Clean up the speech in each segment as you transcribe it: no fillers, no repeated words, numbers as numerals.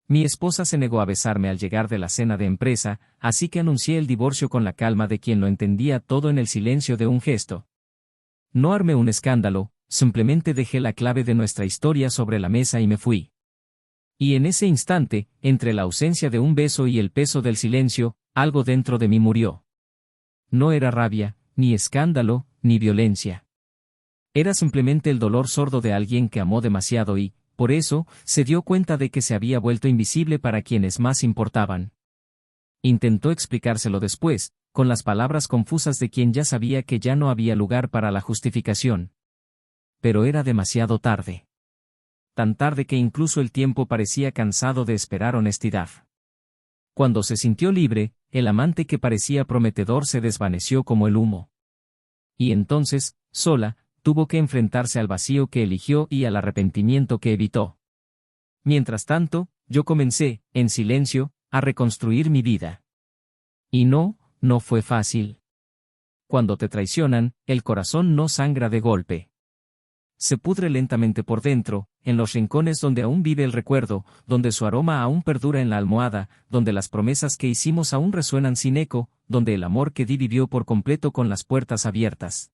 Mi esposa se negó a besarme al llegar de la cena de empresa, así que anuncié el divorcio con la calma de quien lo entendía todo en el silencio de un gesto. No armé un escándalo, simplemente dejé la clave de nuestra historia sobre la mesa y me fui. Y en ese instante, entre la ausencia de un beso y el peso del silencio, algo dentro de mí murió. No era rabia, ni escándalo, ni violencia. Era simplemente el dolor sordo de alguien que amó demasiado y, por eso, se dio cuenta de que se había vuelto invisible para quienes más importaban. Intentó explicárselo después, con las palabras confusas de quien ya sabía que ya no había lugar para la justificación. Pero era demasiado tarde. Tan tarde que incluso el tiempo parecía cansado de esperar honestidad. Cuando se sintió libre, el amante que parecía prometedor se desvaneció como el humo. Y entonces, sola, tuvo que enfrentarse al vacío que eligió y al arrepentimiento que evitó. Mientras tanto, yo comencé, en silencio, a reconstruir mi vida. Y no fue fácil. Cuando te traicionan, el corazón no sangra de golpe. Se pudre lentamente por dentro, en los rincones donde aún vive el recuerdo, donde su aroma aún perdura en la almohada, donde las promesas que hicimos aún resuenan sin eco, donde el amor que di vivió por completo con las puertas abiertas.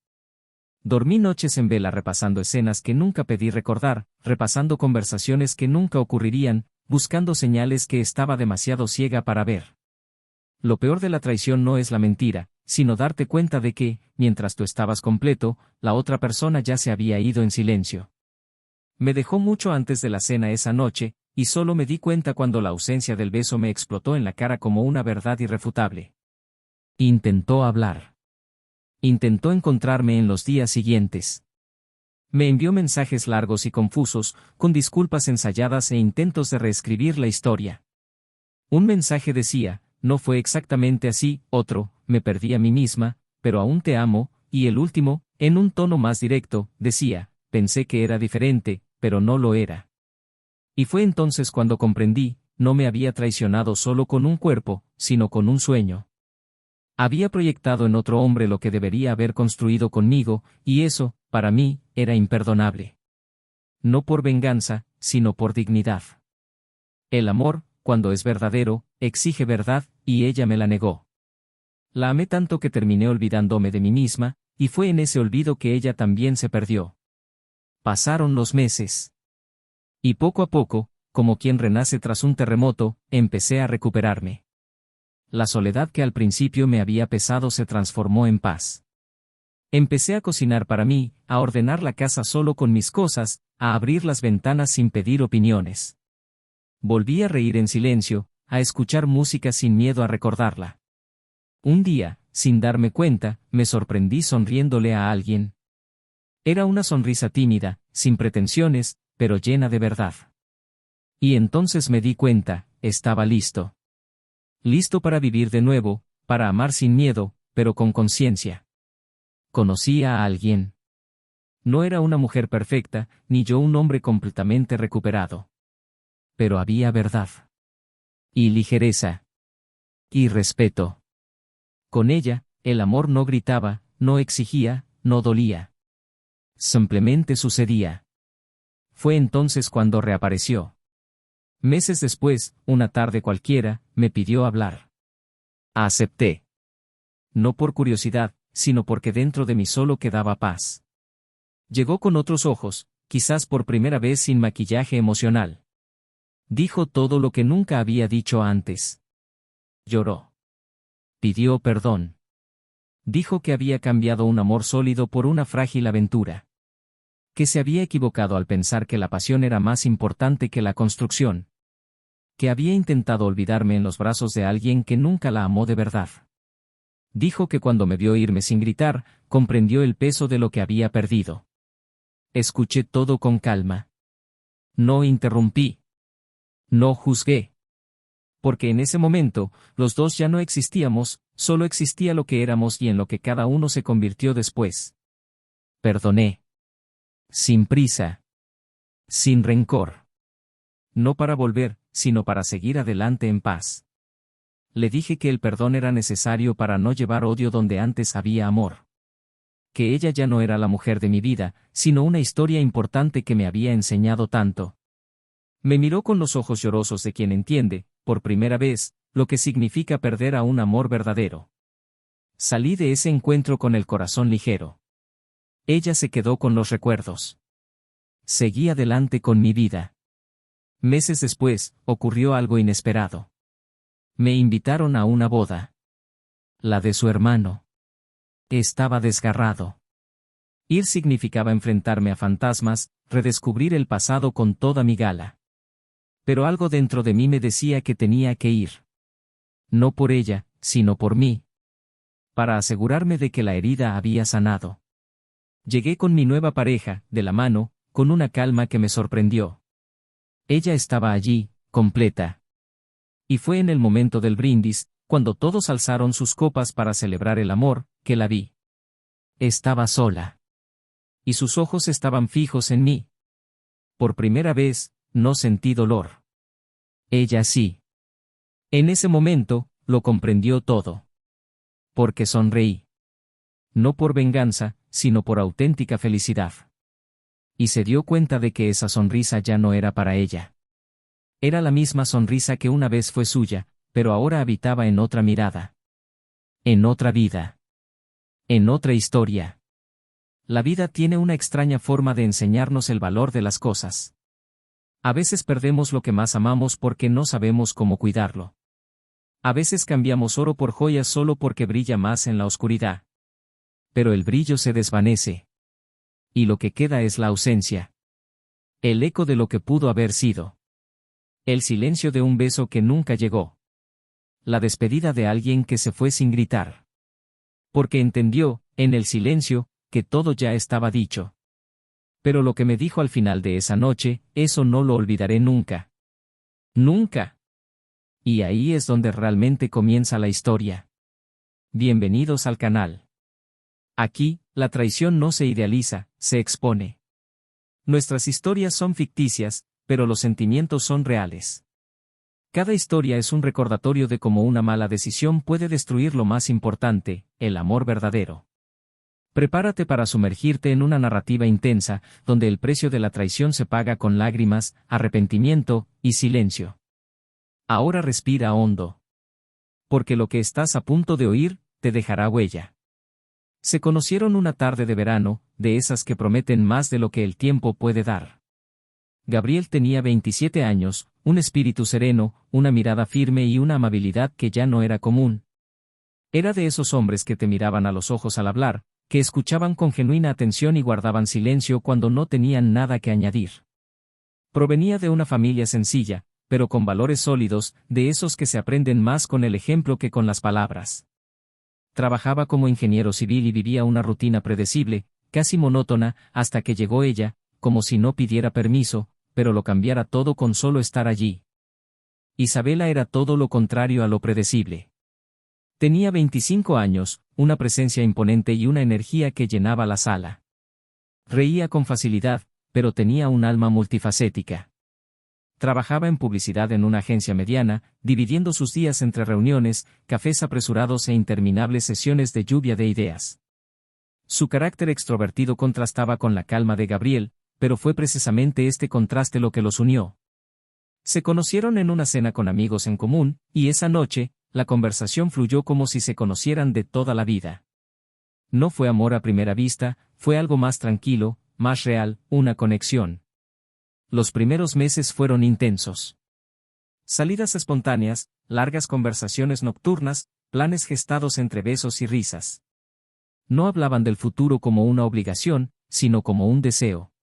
Dormí noches en vela repasando escenas que nunca pedí recordar, repasando conversaciones que nunca ocurrirían, buscando señales que estaba demasiado ciega para ver. Lo peor de la traición no es la mentira, sino darte cuenta de que, mientras tú estabas completo, la otra persona ya se había ido en silencio. Me dejó mucho antes de la cena esa noche, y solo me di cuenta cuando la ausencia del beso me explotó en la cara como una verdad irrefutable. Intentó hablar. Intentó encontrarme en los días siguientes. Me envió mensajes largos y confusos, con disculpas ensayadas e intentos de reescribir la historia. Un mensaje decía, no fue exactamente así, otro, me perdí a mí misma, pero aún te amo, y el último, en un tono más directo, decía, pensé que era diferente, pero no lo era. Y fue entonces cuando comprendí, no me había traicionado solo con un cuerpo, sino con un sueño. Había proyectado en otro hombre lo que debería haber construido conmigo, y eso, para mí, era imperdonable. No por venganza, sino por dignidad. El amor, cuando es verdadero, exige verdad, y ella me la negó. La amé tanto que terminé olvidándome de mí misma, y fue en ese olvido que ella también se perdió. Pasaron los meses. Y poco a poco, como quien renace tras un terremoto, empecé a recuperarme. La soledad que al principio me había pesado se transformó en paz. Empecé a cocinar para mí, a ordenar la casa solo con mis cosas, a abrir las ventanas sin pedir opiniones. Volví a reír en silencio, a escuchar música sin miedo a recordarla. Un día, sin darme cuenta, me sorprendí sonriéndole a alguien. Era una sonrisa tímida, sin pretensiones, pero llena de verdad. Y entonces me di cuenta, estaba listo. Listo para vivir de nuevo, para amar sin miedo, pero con conciencia. Conocí a alguien. No era una mujer perfecta, ni yo un hombre completamente recuperado. Pero había verdad. Y ligereza. Y respeto. Con ella, el amor no gritaba, no exigía, no dolía. Simplemente sucedía. Fue entonces cuando reapareció. Meses después, una tarde cualquiera, me pidió hablar. Acepté. No por curiosidad, sino porque dentro de mí solo quedaba paz. Llegó con otros ojos, quizás por primera vez sin maquillaje emocional. Dijo todo lo que nunca había dicho antes. Lloró. Pidió perdón. Dijo que había cambiado un amor sólido por una frágil aventura. Que se había equivocado al pensar que la pasión era más importante que la construcción. Que había intentado olvidarme en los brazos de alguien que nunca la amó de verdad. Dijo que cuando me vio irme sin gritar, comprendió el peso de lo que había perdido. Escuché todo con calma. No interrumpí. No juzgué. Porque en ese momento, los dos ya no existíamos, solo existía lo que éramos y en lo que cada uno se convirtió después. Perdoné. Sin prisa. Sin rencor. No para volver, sino para seguir adelante en paz. Le dije que el perdón era necesario para no llevar odio donde antes había amor. Que ella ya no era la mujer de mi vida, sino una historia importante que me había enseñado tanto. Me miró con los ojos llorosos de quien entiende, por primera vez, lo que significa perder a un amor verdadero. Salí de ese encuentro con el corazón ligero. Ella se quedó con los recuerdos. Seguí adelante con mi vida. Meses después, ocurrió algo inesperado. Me invitaron a una boda. La de su hermano. Estaba desgarrado. Ir significaba enfrentarme a fantasmas, redescubrir el pasado con toda mi gala. Pero algo dentro de mí me decía que tenía que ir. No por ella, sino por mí. Para asegurarme de que la herida había sanado. Llegué con mi nueva pareja, de la mano, con una calma que me sorprendió. Ella estaba allí, completa. Y fue en el momento del brindis, cuando todos alzaron sus copas para celebrar el amor, que la vi. Estaba sola. Y sus ojos estaban fijos en mí. Por primera vez, no sentí dolor. Ella sí. En ese momento, lo comprendió todo. Porque sonreí. No por venganza, sino por auténtica felicidad. Y se dio cuenta de que esa sonrisa ya no era para ella. Era la misma sonrisa que una vez fue suya, pero ahora habitaba en otra mirada. En otra vida. En otra historia. La vida tiene una extraña forma de enseñarnos el valor de las cosas. A veces perdemos lo que más amamos porque no sabemos cómo cuidarlo. A veces cambiamos oro por joyas solo porque brilla más en la oscuridad. Pero el brillo se desvanece. Y lo que queda es la ausencia. El eco de lo que pudo haber sido. El silencio de un beso que nunca llegó. La despedida de alguien que se fue sin gritar. Porque entendió, en el silencio, que todo ya estaba dicho. Pero lo que me dijo al final de esa noche, eso no lo olvidaré nunca. Nunca. Y ahí es donde realmente comienza la historia. Bienvenidos al canal. Aquí, la traición no se idealiza, se expone. Nuestras historias son ficticias, pero los sentimientos son reales. Cada historia es un recordatorio de cómo una mala decisión puede destruir lo más importante, el amor verdadero. Prepárate para sumergirte en una narrativa intensa, donde el precio de la traición se paga con lágrimas, arrepentimiento y silencio. Ahora respira hondo. Porque lo que estás a punto de oír, te dejará huella. Se conocieron una tarde de verano, de esas que prometen más de lo que el tiempo puede dar. Gabriel tenía 27 años, un espíritu sereno, una mirada firme y una amabilidad que ya no era común. Era de esos hombres que te miraban a los ojos al hablar, que escuchaban con genuina atención y guardaban silencio cuando no tenían nada que añadir. Provenía de una familia sencilla, pero con valores sólidos, de esos que se aprenden más con el ejemplo que con las palabras. Trabajaba como ingeniero civil y vivía una rutina predecible, casi monótona, hasta que llegó ella, como si no pidiera permiso, pero lo cambiara todo con solo estar allí. Isabela era todo lo contrario a lo predecible. Tenía 25 años, una presencia imponente y una energía que llenaba la sala. Reía con facilidad, pero tenía un alma multifacética. Trabajaba en publicidad en una agencia mediana, dividiendo sus días entre reuniones, cafés apresurados e interminables sesiones de lluvia de ideas. Su carácter extrovertido contrastaba con la calma de Gabriel, pero fue precisamente este contraste lo que los unió. Se conocieron en una cena con amigos en común, y esa noche, la conversación fluyó como si se conocieran de toda la vida. No fue amor a primera vista, fue algo más tranquilo, más real, una conexión. Los primeros meses fueron intensos. Salidas espontáneas, largas conversaciones nocturnas, planes gestados entre besos y risas. No hablaban del futuro como una obligación, sino como un deseo.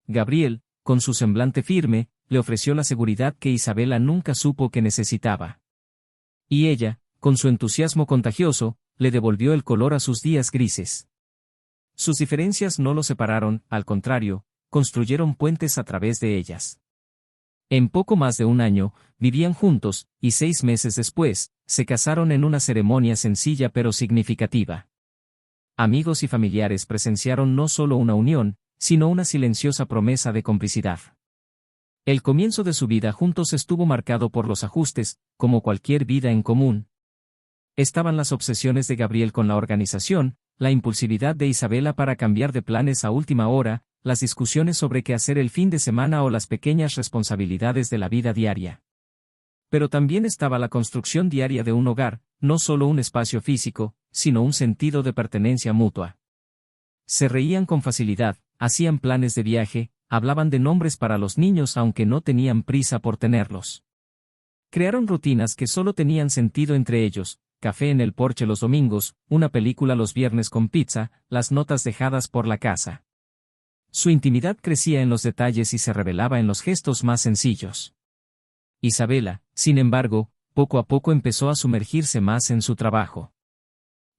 Gabriel, con su semblante firme, le ofreció la seguridad que Isabela nunca supo que necesitaba. Y ella, con su entusiasmo contagioso, le devolvió el color a sus días grises. Sus diferencias no lo separaron, al contrario, construyeron puentes a través de ellas. En poco más de un año, vivían juntos, y 6 meses después, se casaron en una ceremonia sencilla pero significativa. Amigos y familiares presenciaron no solo una unión, sino una silenciosa promesa de complicidad. El comienzo de su vida juntos estuvo marcado por los ajustes, como cualquier vida en común. Estaban las obsesiones de Gabriel con la organización, la impulsividad de Isabela para cambiar de planes a última hora, las discusiones sobre qué hacer el fin de semana o las pequeñas responsabilidades de la vida diaria. Pero también estaba la construcción diaria de un hogar, no solo un espacio físico, sino un sentido de pertenencia mutua. Se reían con facilidad, hacían planes de viaje, hablaban de nombres para los niños aunque no tenían prisa por tenerlos. Crearon rutinas que solo tenían sentido entre ellos: café en el porche los domingos, una película los viernes con pizza, las notas dejadas por la casa. Su intimidad crecía en los detalles y se revelaba en los gestos más sencillos. Isabela, sin embargo, poco a poco empezó a sumergirse más en su trabajo.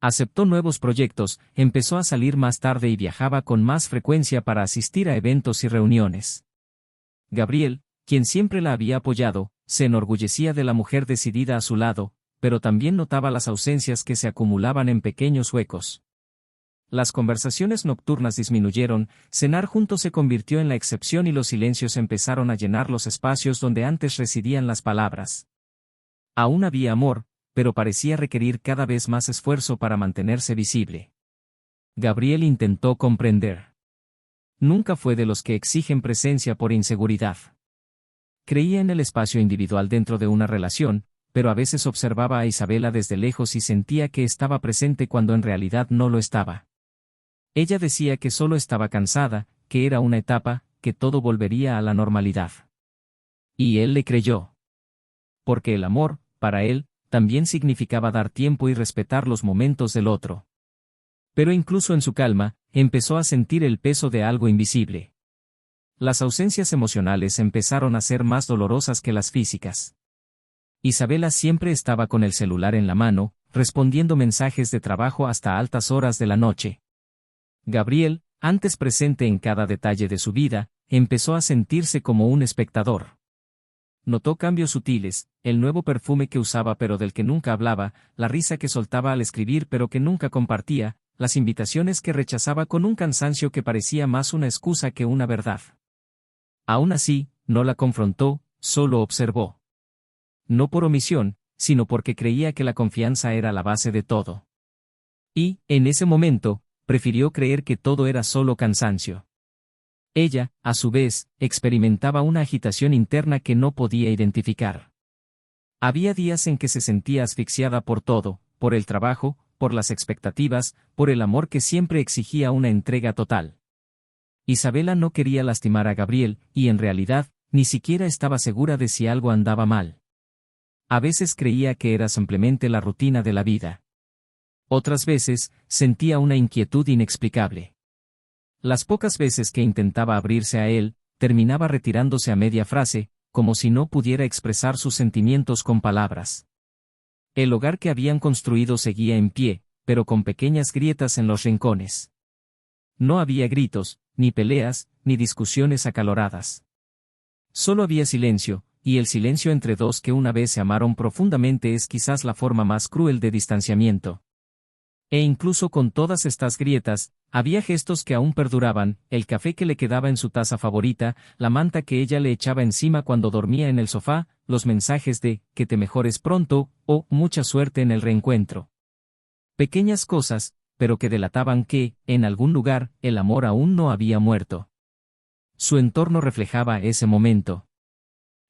Aceptó nuevos proyectos, empezó a salir más tarde y viajaba con más frecuencia para asistir a eventos y reuniones. Gabriel, quien siempre la había apoyado, se enorgullecía de la mujer decidida a su lado, pero también notaba las ausencias que se acumulaban en pequeños huecos. Las conversaciones nocturnas disminuyeron, cenar juntos se convirtió en la excepción y los silencios empezaron a llenar los espacios donde antes residían las palabras. Aún había amor, pero parecía requerir cada vez más esfuerzo para mantenerse visible. Gabriel intentó comprender. Nunca fue de los que exigen presencia por inseguridad. Creía en el espacio individual dentro de una relación, pero a veces observaba a Isabela desde lejos y sentía que estaba presente cuando en realidad no lo estaba. Ella decía que solo estaba cansada, que era una etapa, que todo volvería a la normalidad. Y él le creyó. Porque el amor, para él, también significaba dar tiempo y respetar los momentos del otro. Pero incluso en su calma, empezó a sentir el peso de algo invisible. Las ausencias emocionales empezaron a ser más dolorosas que las físicas. Isabela siempre estaba con el celular en la mano, respondiendo mensajes de trabajo hasta altas horas de la noche. Gabriel, antes presente en cada detalle de su vida, empezó a sentirse como un espectador. Notó cambios sutiles: el nuevo perfume que usaba pero del que nunca hablaba, la risa que soltaba al escribir pero que nunca compartía, las invitaciones que rechazaba con un cansancio que parecía más una excusa que una verdad. Aún así, no la confrontó, solo observó. No por omisión, sino porque creía que la confianza era la base de todo. Y, en ese momento, prefirió creer que todo era solo cansancio. Ella, a su vez, experimentaba una agitación interna que no podía identificar. Había días en que se sentía asfixiada por todo, por el trabajo, por las expectativas, por el amor que siempre exigía una entrega total. Isabela no quería lastimar a Gabriel, y en realidad, ni siquiera estaba segura de si algo andaba mal. A veces creía que era simplemente la rutina de la vida. Otras veces, sentía una inquietud inexplicable. Las pocas veces que intentaba abrirse a él, terminaba retirándose a media frase, como si no pudiera expresar sus sentimientos con palabras. El hogar que habían construido seguía en pie, pero con pequeñas grietas en los rincones. No había gritos, ni peleas, ni discusiones acaloradas. Solo había silencio, y el silencio entre dos que una vez se amaron profundamente es quizás la forma más cruel de distanciamiento. E incluso con todas estas grietas, había gestos que aún perduraban: el café que le quedaba en su taza favorita, la manta que ella le echaba encima cuando dormía en el sofá, los mensajes de «que te mejores pronto» o «mucha suerte en el reencuentro». Pequeñas cosas, pero que delataban que, en algún lugar, el amor aún no había muerto. Su entorno reflejaba ese momento.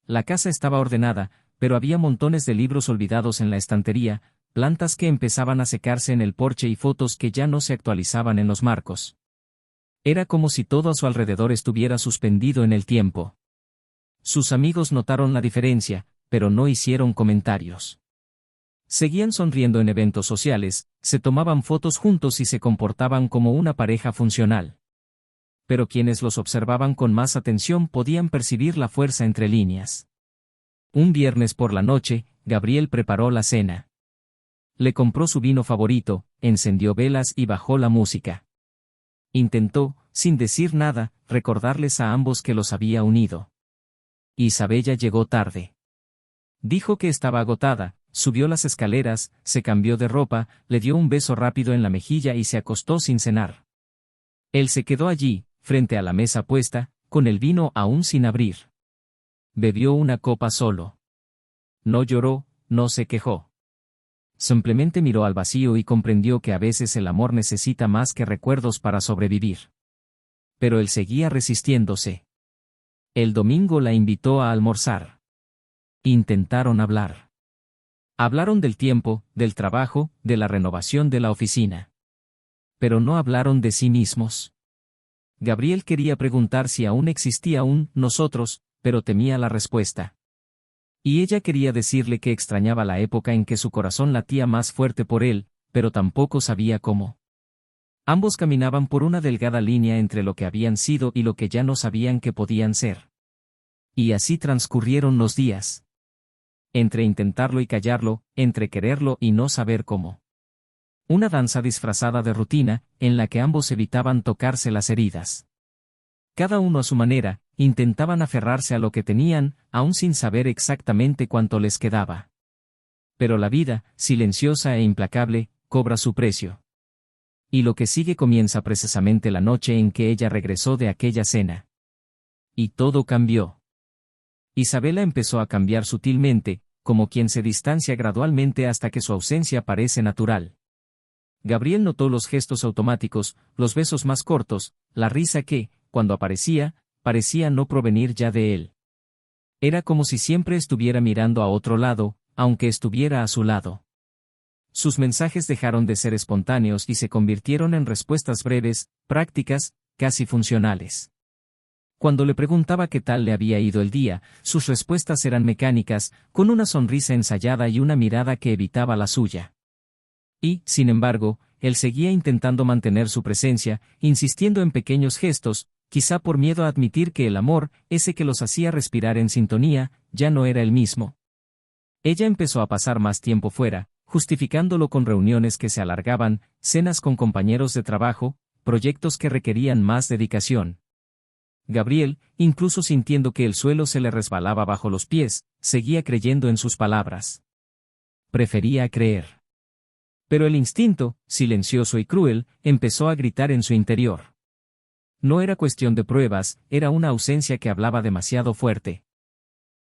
La casa estaba ordenada, pero había montones de libros olvidados en la estantería, plantas que empezaban a secarse en el porche y fotos que ya no se actualizaban en los marcos. Era como si todo a su alrededor estuviera suspendido en el tiempo. Sus amigos notaron la diferencia, pero no hicieron comentarios. Seguían sonriendo en eventos sociales, se tomaban fotos juntos y se comportaban como una pareja funcional. Pero quienes los observaban con más atención podían percibir la fuerza entre líneas. Un viernes por la noche, Gabriel preparó la cena. Le compró su vino favorito, encendió velas y bajó la música. Intentó, sin decir nada, recordarles a ambos que los había unido. Isabella llegó tarde. Dijo que estaba agotada, subió las escaleras, se cambió de ropa, le dio un beso rápido en la mejilla y se acostó sin cenar. Él se quedó allí, frente a la mesa puesta, con el vino aún sin abrir. Bebió una copa solo. No lloró, no se quejó. Simplemente miró al vacío y comprendió que a veces el amor necesita más que recuerdos para sobrevivir. Pero él seguía resistiéndose. El domingo la invitó a almorzar. Intentaron hablar. Hablaron del tiempo, del trabajo, de la renovación de la oficina. Pero no hablaron de sí mismos. Gabriel quería preguntar si aún existía un nosotros, pero temía la respuesta. Y ella quería decirle que extrañaba la época en que su corazón latía más fuerte por él, pero tampoco sabía cómo. Ambos caminaban por una delgada línea entre lo que habían sido y lo que ya no sabían que podían ser. Y así transcurrieron los días. Entre intentarlo y callarlo, entre quererlo y no saber cómo. Una danza disfrazada de rutina, en la que ambos evitaban tocarse las heridas. Cada uno a su manera, intentaban aferrarse a lo que tenían, aún sin saber exactamente cuánto les quedaba. Pero la vida, silenciosa e implacable, cobra su precio. Y lo que sigue comienza precisamente la noche en que ella regresó de aquella cena. Y todo cambió. Isabela empezó a cambiar sutilmente, como quien se distancia gradualmente hasta que su ausencia parece natural. Gabriel notó los gestos automáticos, los besos más cortos, la risa que, cuando aparecía, parecía no provenir ya de él. Era como si siempre estuviera mirando a otro lado, aunque estuviera a su lado. Sus mensajes dejaron de ser espontáneos y se convirtieron en respuestas breves, prácticas, casi funcionales. Cuando le preguntaba qué tal le había ido el día, sus respuestas eran mecánicas, con una sonrisa ensayada y una mirada que evitaba la suya. Y, sin embargo, él seguía intentando mantener su presencia, insistiendo en pequeños gestos, quizá por miedo a admitir que el amor, ese que los hacía respirar en sintonía, ya no era el mismo. Ella empezó a pasar más tiempo fuera, justificándolo con reuniones que se alargaban, cenas con compañeros de trabajo, proyectos que requerían más dedicación. Gabriel, incluso sintiendo que el suelo se le resbalaba bajo los pies, seguía creyendo en sus palabras. Prefería creer. Pero el instinto, silencioso y cruel, empezó a gritar en su interior. No era cuestión de pruebas, era una ausencia que hablaba demasiado fuerte.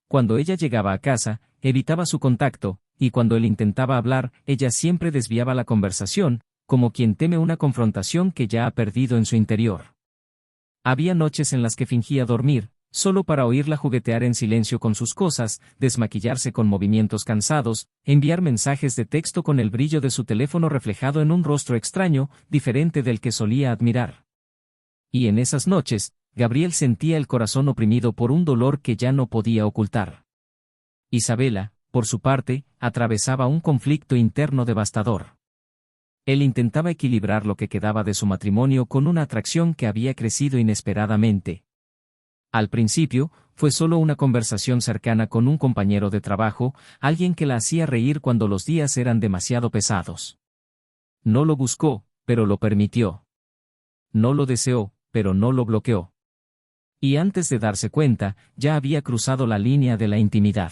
Cuando ella llegaba a casa, evitaba su contacto, y cuando él intentaba hablar, ella siempre desviaba la conversación, como quien teme una confrontación que ya ha perdido en su interior. Había noches en las que fingía dormir, solo para oírla juguetear en silencio con sus cosas, desmaquillarse con movimientos cansados, enviar mensajes de texto con el brillo de su teléfono reflejado en un rostro extraño, diferente del que solía admirar. Y en esas noches, Gabriel sentía el corazón oprimido por un dolor que ya no podía ocultar. Isabela, por su parte, atravesaba un conflicto interno devastador. Él intentaba equilibrar lo que quedaba de su matrimonio con una atracción que había crecido inesperadamente. Al principio, fue solo una conversación cercana con un compañero de trabajo, alguien que la hacía reír cuando los días eran demasiado pesados. No lo buscó, pero lo permitió. No lo deseó, pero no lo bloqueó. Y antes de darse cuenta, ya había cruzado la línea de la intimidad.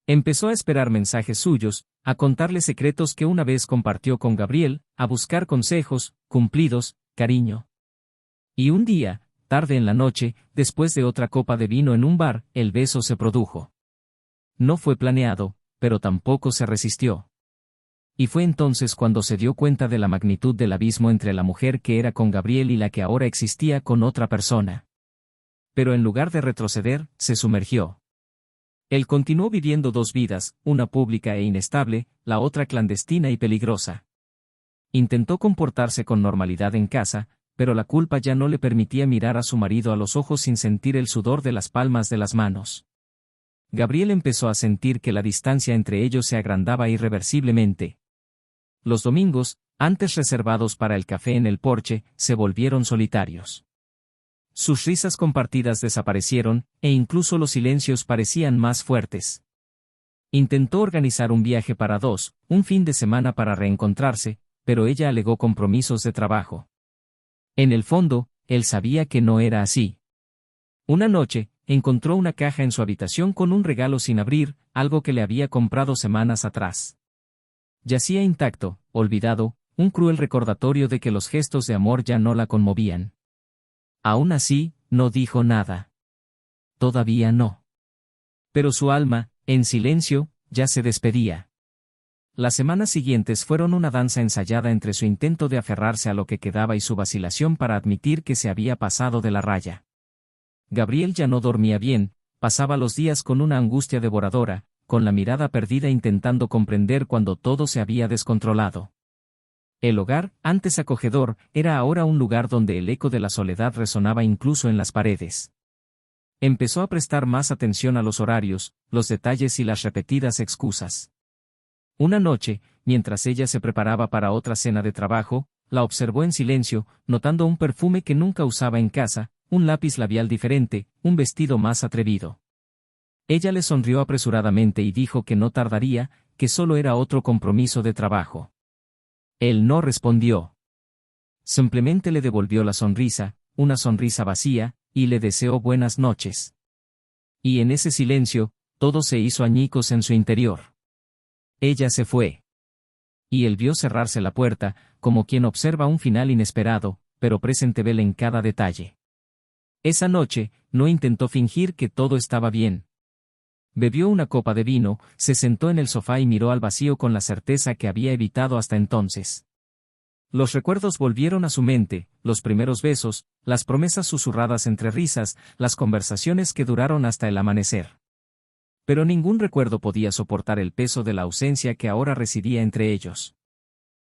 Empezó a esperar mensajes suyos, a contarle secretos que una vez compartió con Gabriel, a buscar consejos, cumplidos, cariño. Y un día, tarde en la noche, después de otra copa de vino en un bar, el beso se produjo. No fue planeado, pero tampoco se resistió. Y fue entonces cuando se dio cuenta de la magnitud del abismo entre la mujer que era con Gabriel y la que ahora existía con otra persona. Pero en lugar de retroceder, se sumergió. Él continuó viviendo dos vidas, una pública e inestable, la otra clandestina y peligrosa. Intentó comportarse con normalidad en casa, pero la culpa ya no le permitía mirar a su marido a los ojos sin sentir el sudor de las palmas de las manos. Gabriel empezó a sentir que la distancia entre ellos se agrandaba irreversiblemente. Los domingos, antes reservados para el café en el porche, se volvieron solitarios. Sus risas compartidas desaparecieron, e incluso los silencios parecían más fuertes. Intentó organizar un viaje para dos, un fin de semana para reencontrarse, pero ella alegó compromisos de trabajo. En el fondo, él sabía que no era así. Una noche, encontró una caja en su habitación con un regalo sin abrir, algo que le había comprado semanas atrás. Yacía intacto, olvidado, un cruel recordatorio de que los gestos de amor ya no la conmovían. Aún así, no dijo nada. Todavía no. Pero su alma, en silencio, ya se despedía. Las semanas siguientes fueron una danza ensayada entre su intento de aferrarse a lo que quedaba y su vacilación para admitir que se había pasado de la raya. Gabriel ya no dormía bien, pasaba los días con una angustia devoradora, con la mirada perdida intentando comprender cuando todo se había descontrolado. El hogar, antes acogedor, era ahora un lugar donde el eco de la soledad resonaba incluso en las paredes. Empezó a prestar más atención a los horarios, los detalles y las repetidas excusas. Una noche, mientras ella se preparaba para otra cena de trabajo, la observó en silencio, notando un perfume que nunca usaba en casa, un lápiz labial diferente, un vestido más atrevido. Ella le sonrió apresuradamente y dijo que no tardaría, que solo era otro compromiso de trabajo. Él no respondió. Simplemente le devolvió la sonrisa, una sonrisa vacía, y le deseó buenas noches. Y en ese silencio, todo se hizo añicos en su interior. Ella se fue. Y él vio cerrarse la puerta, como quien observa un final inesperado, pero presentével en cada detalle. Esa noche, no intentó fingir que todo estaba bien. Bebió una copa de vino, se sentó en el sofá y miró al vacío con la certeza que había evitado hasta entonces. Los recuerdos volvieron a su mente, los primeros besos, las promesas susurradas entre risas, las conversaciones que duraron hasta el amanecer. Pero ningún recuerdo podía soportar el peso de la ausencia que ahora residía entre ellos.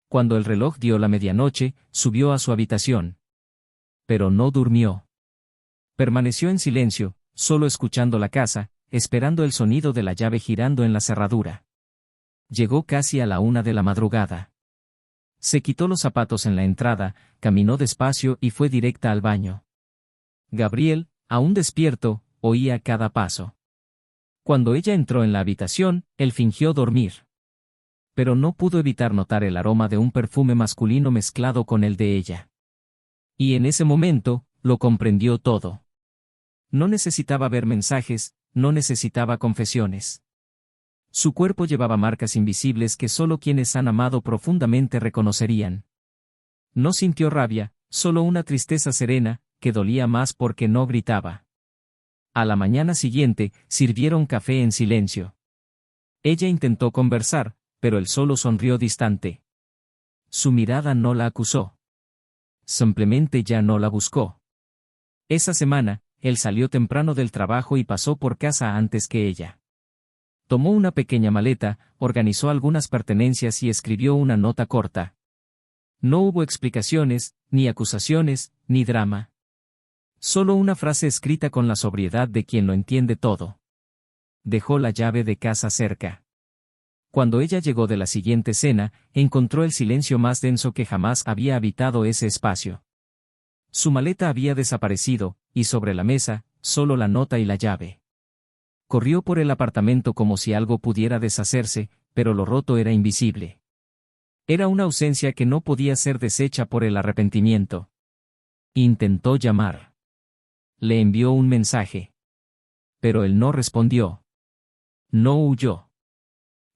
Cuando el reloj dio la medianoche, subió a su habitación. Pero no durmió. Permaneció en silencio, solo escuchando la casa, esperando el sonido de la llave girando en la cerradura. Llegó casi a la 1 de la madrugada. Se quitó los zapatos en la entrada, caminó despacio y fue directa al baño. Gabriel, aún despierto, oía cada paso. Cuando ella entró en la habitación, él fingió dormir. Pero no pudo evitar notar el aroma de un perfume masculino mezclado con el de ella. Y en ese momento, lo comprendió todo. No necesitaba ver mensajes, no necesitaba confesiones. Su cuerpo llevaba marcas invisibles que solo quienes han amado profundamente reconocerían. No sintió rabia, solo una tristeza serena, que dolía más porque no gritaba. A la mañana siguiente, sirvieron café en silencio. Ella intentó conversar, pero él solo sonrió distante. Su mirada no la acusó. Simplemente ya no la buscó. Esa semana, él salió temprano del trabajo y pasó por casa antes que ella. Tomó una pequeña maleta, organizó algunas pertenencias y escribió una nota corta. No hubo explicaciones, ni acusaciones, ni drama. Solo una frase escrita con la sobriedad de quien lo entiende todo. Dejó la llave de casa cerca. Cuando ella llegó de la siguiente cena, encontró el silencio más denso que jamás había habitado ese espacio. Su maleta había desaparecido, y sobre la mesa, solo la nota y la llave. Corrió por el apartamento como si algo pudiera deshacerse, pero lo roto era invisible. Era una ausencia que no podía ser deshecha por el arrepentimiento. Intentó llamar. Le envió un mensaje. Pero él no respondió. No huyó.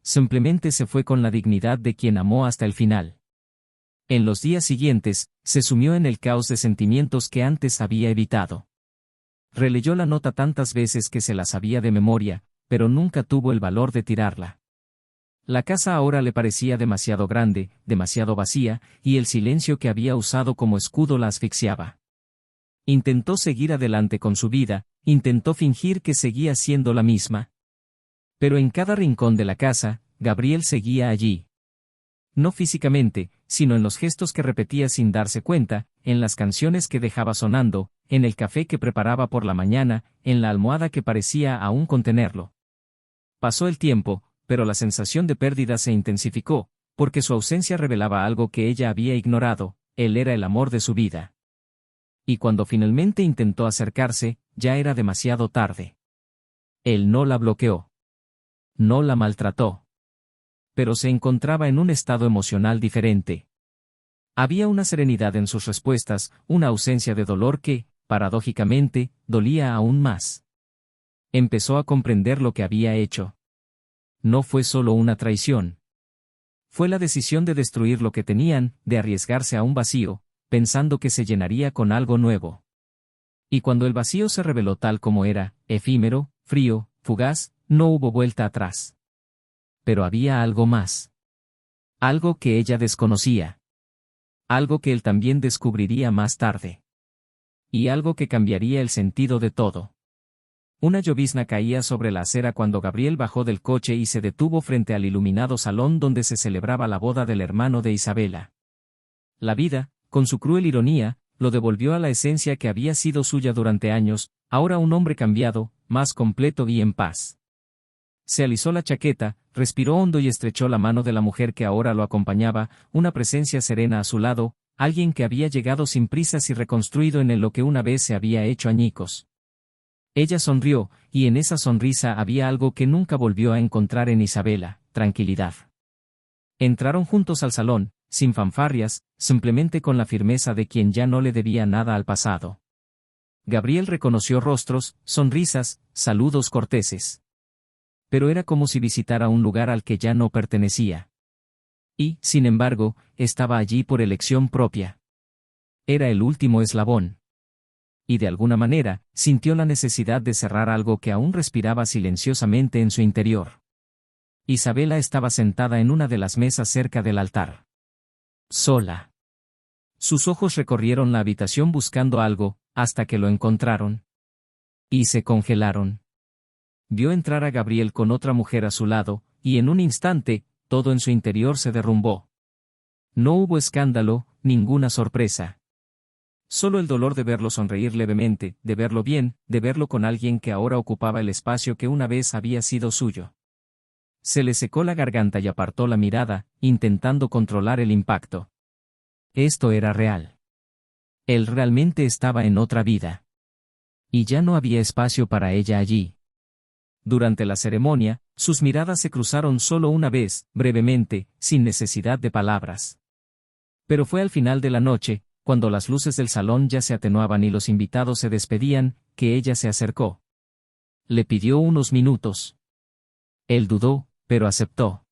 Simplemente se fue con la dignidad de quien amó hasta el final. En los días siguientes, se sumió en el caos de sentimientos que antes había evitado. Releyó la nota tantas veces que se la sabía de memoria, pero nunca tuvo el valor de tirarla. La casa ahora le parecía demasiado grande, demasiado vacía, y el silencio que había usado como escudo la asfixiaba. Intentó seguir adelante con su vida, intentó fingir que seguía siendo la misma. Pero en cada rincón de la casa, Gabriel seguía allí. No físicamente, sino en los gestos que repetía sin darse cuenta, en las canciones que dejaba sonando, en el café que preparaba por la mañana, en la almohada que parecía aún contenerlo. Pasó el tiempo, pero la sensación de pérdida se intensificó, porque su ausencia revelaba algo que ella había ignorado: él era el amor de su vida. Y cuando finalmente intentó acercarse, ya era demasiado tarde. Él no la bloqueó. No la maltrató. Pero se encontraba en un estado emocional diferente. Había una serenidad en sus respuestas, una ausencia de dolor que, paradójicamente, dolía aún más. Empezó a comprender lo que había hecho. No fue solo una traición. Fue la decisión de destruir lo que tenían, de arriesgarse a un vacío, pensando que se llenaría con algo nuevo. Y cuando el vacío se reveló tal como era, efímero, frío, fugaz, no hubo vuelta atrás. Pero había algo más. Algo que ella desconocía. Algo que él también descubriría más tarde. Y algo que cambiaría el sentido de todo. Una llovizna caía sobre la acera cuando Gabriel bajó del coche y se detuvo frente al iluminado salón donde se celebraba la boda del hermano de Isabela. La vida, con su cruel ironía, lo devolvió a la esencia que había sido suya durante años, ahora un hombre cambiado, más completo y en paz. Se alisó la chaqueta, respiró hondo y estrechó la mano de la mujer que ahora lo acompañaba, una presencia serena a su lado, alguien que había llegado sin prisas y reconstruido en él lo que una vez se había hecho añicos. Ella sonrió, y en esa sonrisa había algo que nunca volvió a encontrar en Isabela: tranquilidad. Entraron juntos al salón, sin fanfarrias, simplemente con la firmeza de quien ya no le debía nada al pasado. Gabriel reconoció rostros, sonrisas, saludos corteses. Pero era como si visitara un lugar al que ya no pertenecía. Y, sin embargo, estaba allí por elección propia. Era el último eslabón. Y de alguna manera, sintió la necesidad de cerrar algo que aún respiraba silenciosamente en su interior. Isabela estaba sentada en una de las mesas cerca del altar. Sola. Sus ojos recorrieron la habitación buscando algo, hasta que lo encontraron. Y se congelaron. Vio entrar a Gabriel con otra mujer a su lado, y en un instante, todo en su interior se derrumbó. No hubo escándalo, ninguna sorpresa. Solo el dolor de verlo sonreír levemente, de verlo bien, de verlo con alguien que ahora ocupaba el espacio que una vez había sido suyo. Se le secó la garganta y apartó la mirada, intentando controlar el impacto. Esto era real. Él realmente estaba en otra vida. Y ya no había espacio para ella allí. Durante la ceremonia, sus miradas se cruzaron solo una vez, brevemente, sin necesidad de palabras. Pero fue al final de la noche, cuando las luces del salón ya se atenuaban y los invitados se despedían, que ella se acercó. Le pidió unos minutos. Él dudó, pero aceptó.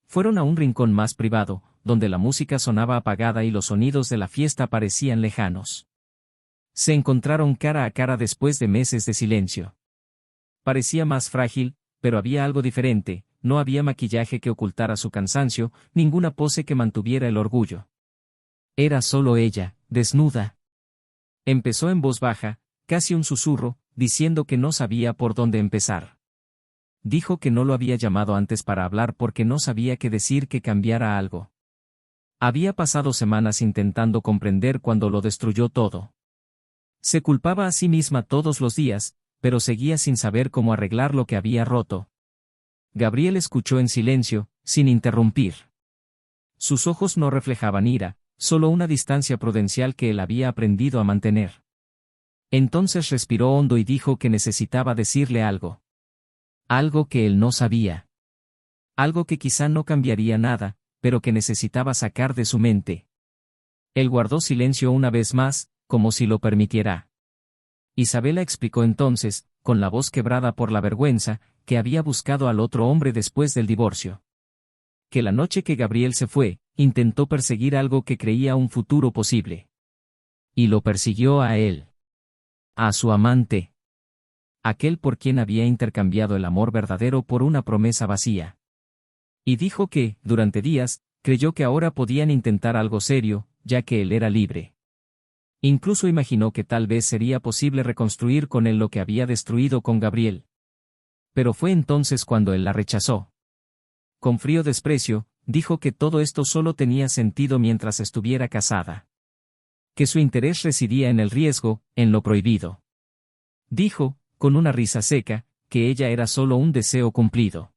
Fueron a un rincón más privado, donde la música sonaba apagada y los sonidos de la fiesta parecían lejanos. Se encontraron cara a cara después de meses de silencio. Parecía más frágil, pero había algo diferente: no había maquillaje que ocultara su cansancio, ninguna pose que mantuviera el orgullo. Era solo ella, desnuda. Empezó en voz baja, casi un susurro, diciendo que no sabía por dónde empezar. Dijo que no lo había llamado antes para hablar porque no sabía qué decir que cambiara algo. Había pasado semanas intentando comprender cuando lo destruyó todo. Se culpaba a sí misma todos los días, pero seguía sin saber cómo arreglar lo que había roto. Gabriel escuchó en silencio, sin interrumpir. Sus ojos no reflejaban ira, solo una distancia prudencial que él había aprendido a mantener. Entonces respiró hondo y dijo que necesitaba decirle algo. Algo que él no sabía. Algo que quizá no cambiaría nada, pero que necesitaba sacar de su mente. Él guardó silencio una vez más, como si lo permitiera. Isabela explicó entonces, con la voz quebrada por la vergüenza, que había buscado al otro hombre después del divorcio. Que la noche que Gabriel se fue, intentó perseguir algo que creía un futuro posible. Y lo persiguió a él. A su amante. Aquel por quien había intercambiado el amor verdadero por una promesa vacía. Y dijo que, durante días, creyó que ahora podían intentar algo serio, ya que él era libre. Incluso imaginó que tal vez sería posible reconstruir con él lo que había destruido con Gabriel. Pero fue entonces cuando él la rechazó. Con frío desprecio, dijo que todo esto solo tenía sentido mientras estuviera casada. Que su interés residía en el riesgo, en lo prohibido. Dijo, con una risa seca, que ella era solo un deseo cumplido.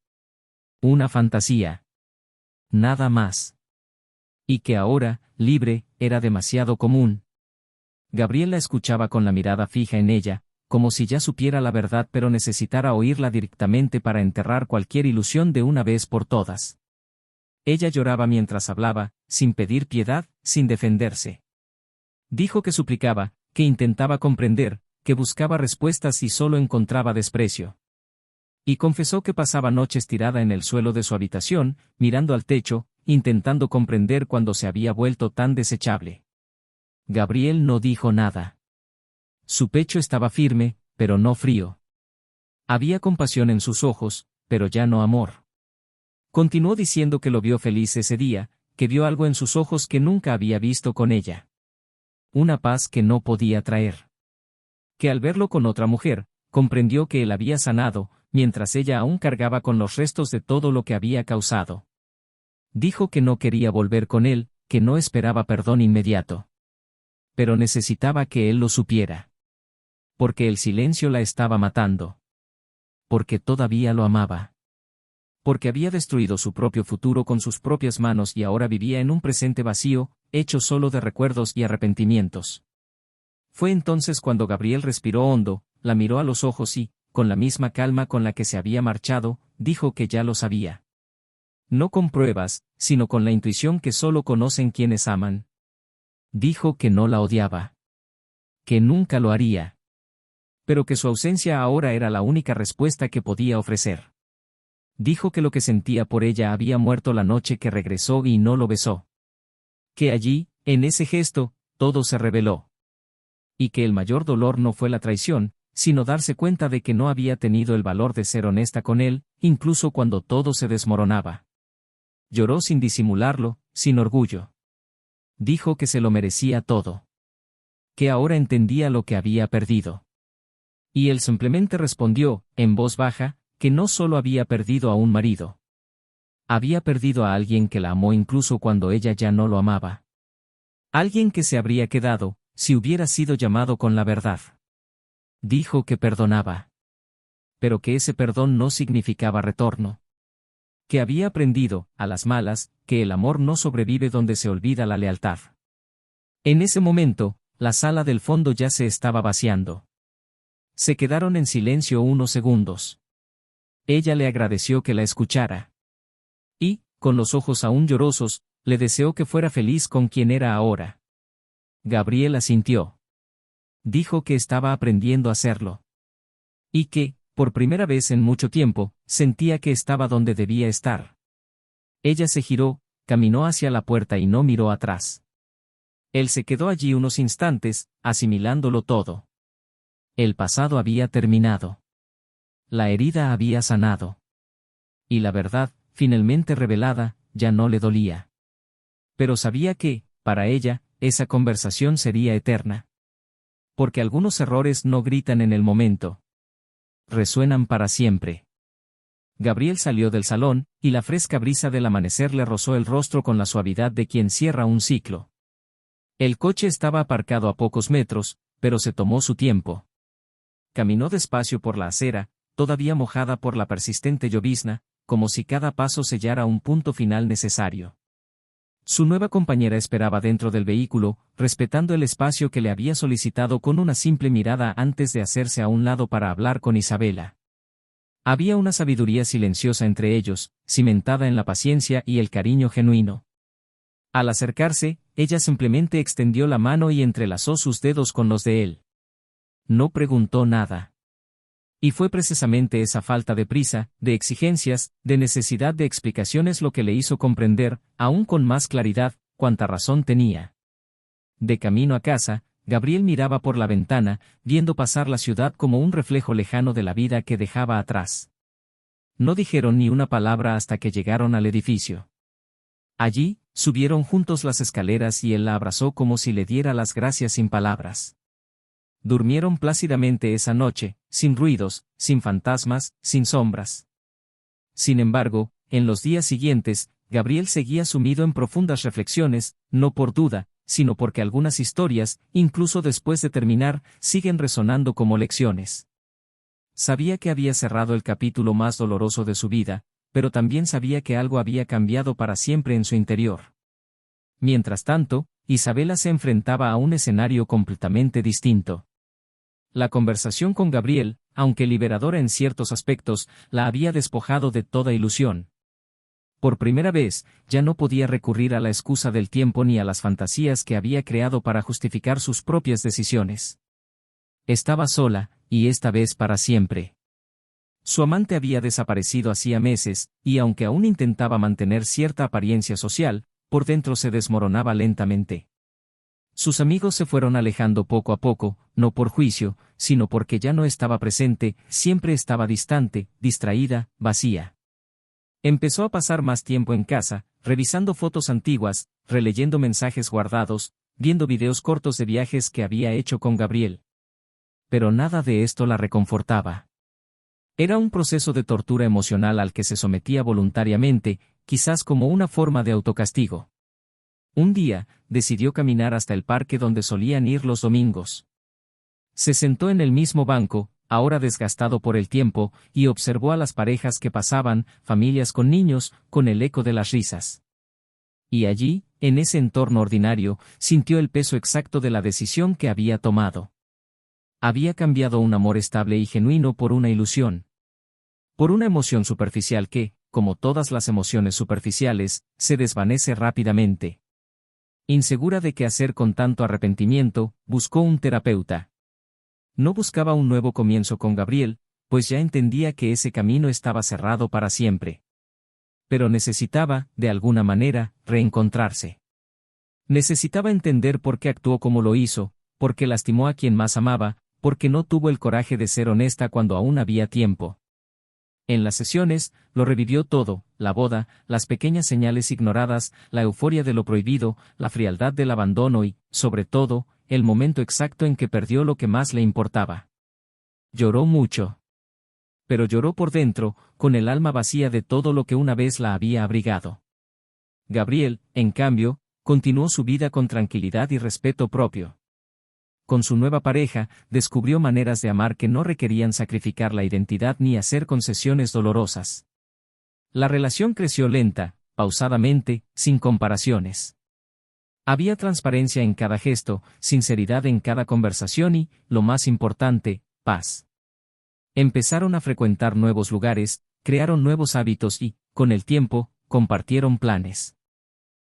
Una fantasía. Nada más. Y que ahora, libre, era demasiado común. Gabriel la escuchaba con la mirada fija en ella, como si ya supiera la verdad pero necesitara oírla directamente para enterrar cualquier ilusión de una vez por todas. Ella lloraba mientras hablaba, sin pedir piedad, sin defenderse. Dijo que suplicaba, que intentaba comprender, que buscaba respuestas y solo encontraba desprecio. Y confesó que pasaba noches tirada en el suelo de su habitación, mirando al techo, intentando comprender cuándo se había vuelto tan desechable. Gabriel no dijo nada. Su pecho estaba firme, pero no frío. Había compasión en sus ojos, pero ya no amor. Continuó diciendo que lo vio feliz ese día, que vio algo en sus ojos que nunca había visto con ella. Una paz que no podía traer. Que al verlo con otra mujer, comprendió que él había sanado, mientras ella aún cargaba con los restos de todo lo que había causado. Dijo que no quería volver con él, que no esperaba perdón inmediato. Pero necesitaba que él lo supiera. Porque el silencio la estaba matando. Porque todavía lo amaba. Porque había destruido su propio futuro con sus propias manos y ahora vivía en un presente vacío, hecho solo de recuerdos y arrepentimientos. Fue entonces cuando Gabriel respiró hondo, la miró a los ojos y, con la misma calma con la que se había marchado, dijo que ya lo sabía. No con pruebas, sino con la intuición que solo conocen quienes aman. Dijo que no la odiaba. Que nunca lo haría. Pero que su ausencia ahora era la única respuesta que podía ofrecer. Dijo que lo que sentía por ella había muerto la noche que regresó y no lo besó. Que allí, en ese gesto, todo se reveló. Y que el mayor dolor no fue la traición, sino darse cuenta de que no había tenido el valor de ser honesta con él, incluso cuando todo se desmoronaba. Lloró sin disimularlo, sin orgullo. Dijo que se lo merecía todo. Que ahora entendía lo que había perdido. Y él simplemente respondió, en voz baja, que no solo había perdido a un marido. Había perdido a alguien que la amó incluso cuando ella ya no lo amaba. Alguien que se habría quedado, si hubiera sido llamado con la verdad. Dijo que perdonaba. Pero que ese perdón no significaba retorno. Que había aprendido, a las malas, que el amor no sobrevive donde se olvida la lealtad. En ese momento, la sala del fondo ya se estaba vaciando. Se quedaron en silencio unos segundos. Ella le agradeció que la escuchara. Y, con los ojos aún llorosos, le deseó que fuera feliz con quien era ahora. Gabriel asintió. Dijo que estaba aprendiendo a hacerlo. Y que, por primera vez en mucho tiempo, sentía que estaba donde debía estar. Ella se giró, caminó hacia la puerta y no miró atrás. Él se quedó allí unos instantes, asimilándolo todo. El pasado había terminado. La herida había sanado. Y la verdad, finalmente revelada, ya no le dolía. Pero sabía que, para ella, esa conversación sería eterna. Porque algunos errores no gritan en el momento. Resuenan para siempre. Gabriel salió del salón, y la fresca brisa del amanecer le rozó el rostro con la suavidad de quien cierra un ciclo. El coche estaba aparcado a pocos metros, pero se tomó su tiempo. Caminó despacio por la acera, todavía mojada por la persistente llovizna, como si cada paso sellara un punto final necesario. Su nueva compañera esperaba dentro del vehículo, respetando el espacio que le había solicitado con una simple mirada antes de hacerse a un lado para hablar con Isabela. Había una sabiduría silenciosa entre ellos, cimentada en la paciencia y el cariño genuino. Al acercarse, ella simplemente extendió la mano y entrelazó sus dedos con los de él. No preguntó nada. Y fue precisamente esa falta de prisa, de exigencias, de necesidad de explicaciones lo que le hizo comprender, aún con más claridad, cuánta razón tenía. De camino a casa, Gabriel miraba por la ventana, viendo pasar la ciudad como un reflejo lejano de la vida que dejaba atrás. No dijeron ni una palabra hasta que llegaron al edificio. Allí, subieron juntos las escaleras y él la abrazó como si le diera las gracias sin palabras. Durmieron plácidamente esa noche, sin ruidos, sin fantasmas, sin sombras. Sin embargo, en los días siguientes, Gabriel seguía sumido en profundas reflexiones, no por duda, sino porque algunas historias, incluso después de terminar, siguen resonando como lecciones. Sabía que había cerrado el capítulo más doloroso de su vida, pero también sabía que algo había cambiado para siempre en su interior. Mientras tanto, Isabela se enfrentaba a un escenario completamente distinto. La conversación con Gabriel, aunque liberadora en ciertos aspectos, la había despojado de toda ilusión. Por primera vez, ya no podía recurrir a la excusa del tiempo ni a las fantasías que había creado para justificar sus propias decisiones. Estaba sola, y esta vez para siempre. Su amante había desaparecido hacía meses, y aunque aún intentaba mantener cierta apariencia social, por dentro se desmoronaba lentamente. Sus amigos se fueron alejando poco a poco, no por juicio, sino porque ya no estaba presente, siempre estaba distante, distraída, vacía. Empezó a pasar más tiempo en casa, revisando fotos antiguas, releyendo mensajes guardados, viendo videos cortos de viajes que había hecho con Gabriel. Pero nada de esto la reconfortaba. Era un proceso de tortura emocional al que se sometía voluntariamente, quizás como una forma de autocastigo. Un día, decidió caminar hasta el parque donde solían ir los domingos. Se sentó en el mismo banco, ahora desgastado por el tiempo, y observó a las parejas que pasaban, familias con niños, con el eco de las risas. Y allí, en ese entorno ordinario, sintió el peso exacto de la decisión que había tomado. Había cambiado un amor estable y genuino por una ilusión. Por una emoción superficial que, como todas las emociones superficiales, se desvanece rápidamente. Insegura de qué hacer con tanto arrepentimiento, buscó un terapeuta. No buscaba un nuevo comienzo con Gabriel, pues ya entendía que ese camino estaba cerrado para siempre. Pero necesitaba, de alguna manera, reencontrarse. Necesitaba entender por qué actuó como lo hizo, por qué lastimó a quien más amaba, porque no tuvo el coraje de ser honesta cuando aún había tiempo. En las sesiones, lo revivió todo, la boda, las pequeñas señales ignoradas, la euforia de lo prohibido, la frialdad del abandono y, sobre todo, el momento exacto en que perdió lo que más le importaba. Lloró mucho. Pero lloró por dentro, con el alma vacía de todo lo que una vez la había abrigado. Gabriel, en cambio, continuó su vida con tranquilidad y respeto propio. Con su nueva pareja, descubrió maneras de amar que no requerían sacrificar la identidad ni hacer concesiones dolorosas. La relación creció lenta, pausadamente, sin comparaciones. Había transparencia en cada gesto, sinceridad en cada conversación y, lo más importante, paz. Empezaron a frecuentar nuevos lugares, crearon nuevos hábitos y, con el tiempo, compartieron planes.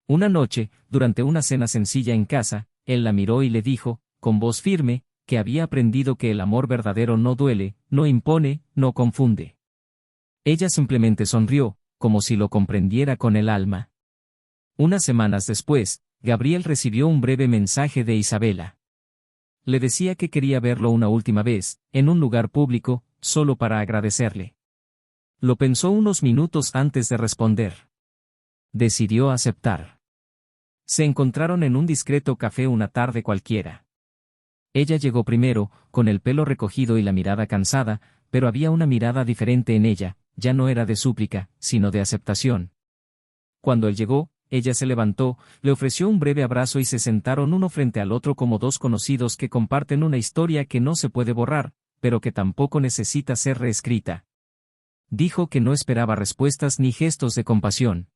Una noche, durante una cena sencilla en casa, él la miró y le dijo, con voz firme, que había aprendido que el amor verdadero no duele, no impone, no confunde. Ella simplemente sonrió, como si lo comprendiera con el alma. Unas semanas después, Gabriel recibió un breve mensaje de Isabela. Le decía que quería verlo una última vez, en un lugar público, solo para agradecerle. Lo pensó unos minutos antes de responder. Decidió aceptar. Se encontraron en un discreto café una tarde cualquiera. Ella llegó primero, con el pelo recogido y la mirada cansada, pero había una mirada diferente en ella, ya no era de súplica, sino de aceptación. Cuando él llegó, ella se levantó, le ofreció un breve abrazo y se sentaron uno frente al otro como dos conocidos que comparten una historia que no se puede borrar, pero que tampoco necesita ser reescrita. Dijo que no esperaba respuestas ni gestos de compasión.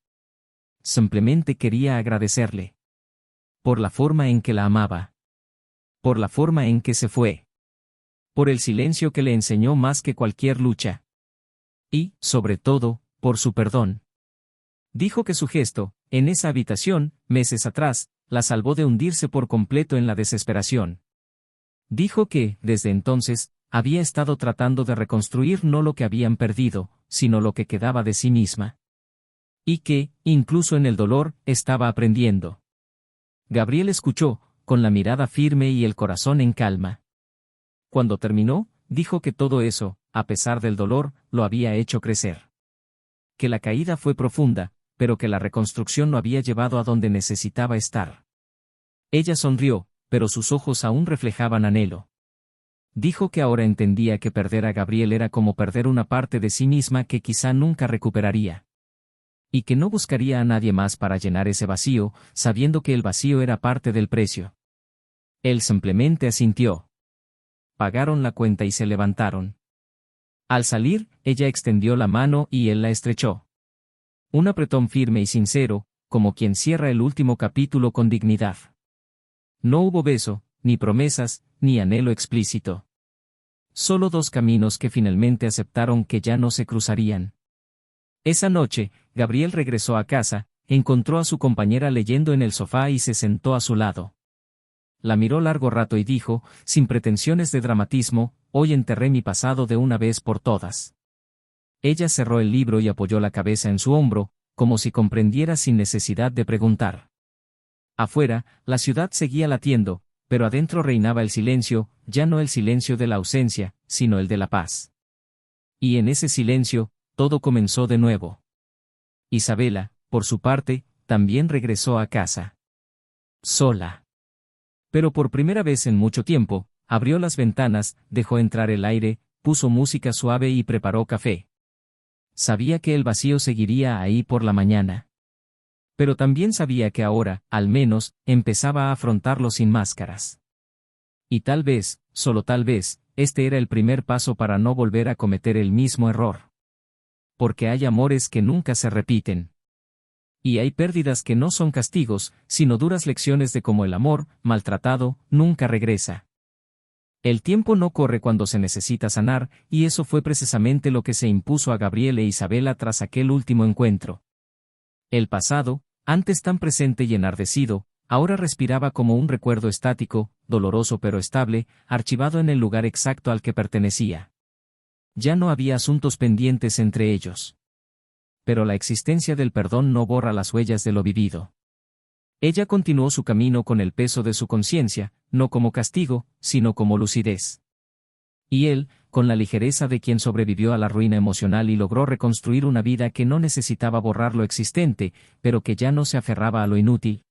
Simplemente quería agradecerle. Por la forma en que la amaba. Por la forma en que se fue. Por el silencio que le enseñó más que cualquier lucha. Y, sobre todo, por su perdón. Dijo que su gesto, en esa habitación, meses atrás, la salvó de hundirse por completo en la desesperación. Dijo que, desde entonces, había estado tratando de reconstruir no lo que habían perdido, sino lo que quedaba de sí misma. Y que, incluso en el dolor, estaba aprendiendo. Gabriel escuchó, con la mirada firme y el corazón en calma. Cuando terminó, dijo que todo eso, a pesar del dolor, lo había hecho crecer. Que la caída fue profunda, pero que la reconstrucción lo había llevado a donde necesitaba estar. Ella sonrió, pero sus ojos aún reflejaban anhelo. Dijo que ahora entendía que perder a Gabriel era como perder una parte de sí misma que quizá nunca recuperaría. Y que no buscaría a nadie más para llenar ese vacío, sabiendo que el vacío era parte del precio. Él simplemente asintió. Pagaron la cuenta y se levantaron. Al salir, ella extendió la mano y él la estrechó. Un apretón firme y sincero, como quien cierra el último capítulo con dignidad. No hubo beso, ni promesas, ni anhelo explícito. Solo dos caminos que finalmente aceptaron que ya no se cruzarían. Esa noche, Gabriel regresó a casa, encontró a su compañera leyendo en el sofá y se sentó a su lado. La miró largo rato y dijo, sin pretensiones de dramatismo, hoy enterré mi pasado de una vez por todas. Ella cerró el libro y apoyó la cabeza en su hombro, como si comprendiera sin necesidad de preguntar. Afuera, la ciudad seguía latiendo, pero adentro reinaba el silencio, ya no el silencio de la ausencia, sino el de la paz. Y en ese silencio, todo comenzó de nuevo. Isabela, por su parte, también regresó a casa. Sola. Pero por primera vez en mucho tiempo, abrió las ventanas, dejó entrar el aire, puso música suave y preparó café. Sabía que el vacío seguiría ahí por la mañana. Pero también sabía que ahora, al menos, empezaba a afrontarlo sin máscaras. Y tal vez, solo tal vez, este era el primer paso para no volver a cometer el mismo error. Porque hay amores que nunca se repiten. Y hay pérdidas que no son castigos, sino duras lecciones de cómo el amor, maltratado, nunca regresa. El tiempo no corre cuando se necesita sanar, y eso fue precisamente lo que se impuso a Gabriel e Isabela tras aquel último encuentro. El pasado, antes tan presente y enardecido, ahora respiraba como un recuerdo estático, doloroso pero estable, archivado en el lugar exacto al que pertenecía. Ya no había asuntos pendientes entre ellos. Pero la existencia del perdón no borra las huellas de lo vivido. Ella continuó su camino con el peso de su conciencia, no como castigo, sino como lucidez. Y él, con la ligereza de quien sobrevivió a la ruina emocional y logró reconstruir una vida que no necesitaba borrar lo existente, pero que ya no se aferraba a lo inútil.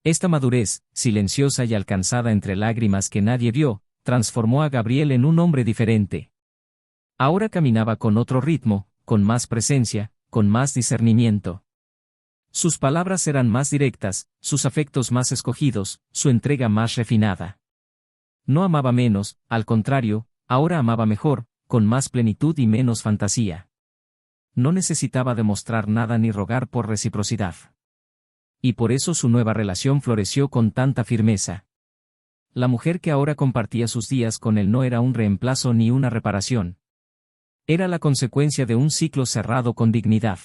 Esta madurez, silenciosa y alcanzada entre lágrimas que nadie vio, transformó a Gabriel en un hombre diferente. Ahora caminaba con otro ritmo, con más presencia, con más discernimiento. Sus palabras eran más directas, sus afectos más escogidos, su entrega más refinada. No amaba menos, al contrario, ahora amaba mejor, con más plenitud y menos fantasía. No necesitaba demostrar nada ni rogar por reciprocidad. Y por eso su nueva relación floreció con tanta firmeza. La mujer que ahora compartía sus días con él no era un reemplazo ni una reparación. Era la consecuencia de un ciclo cerrado con dignidad.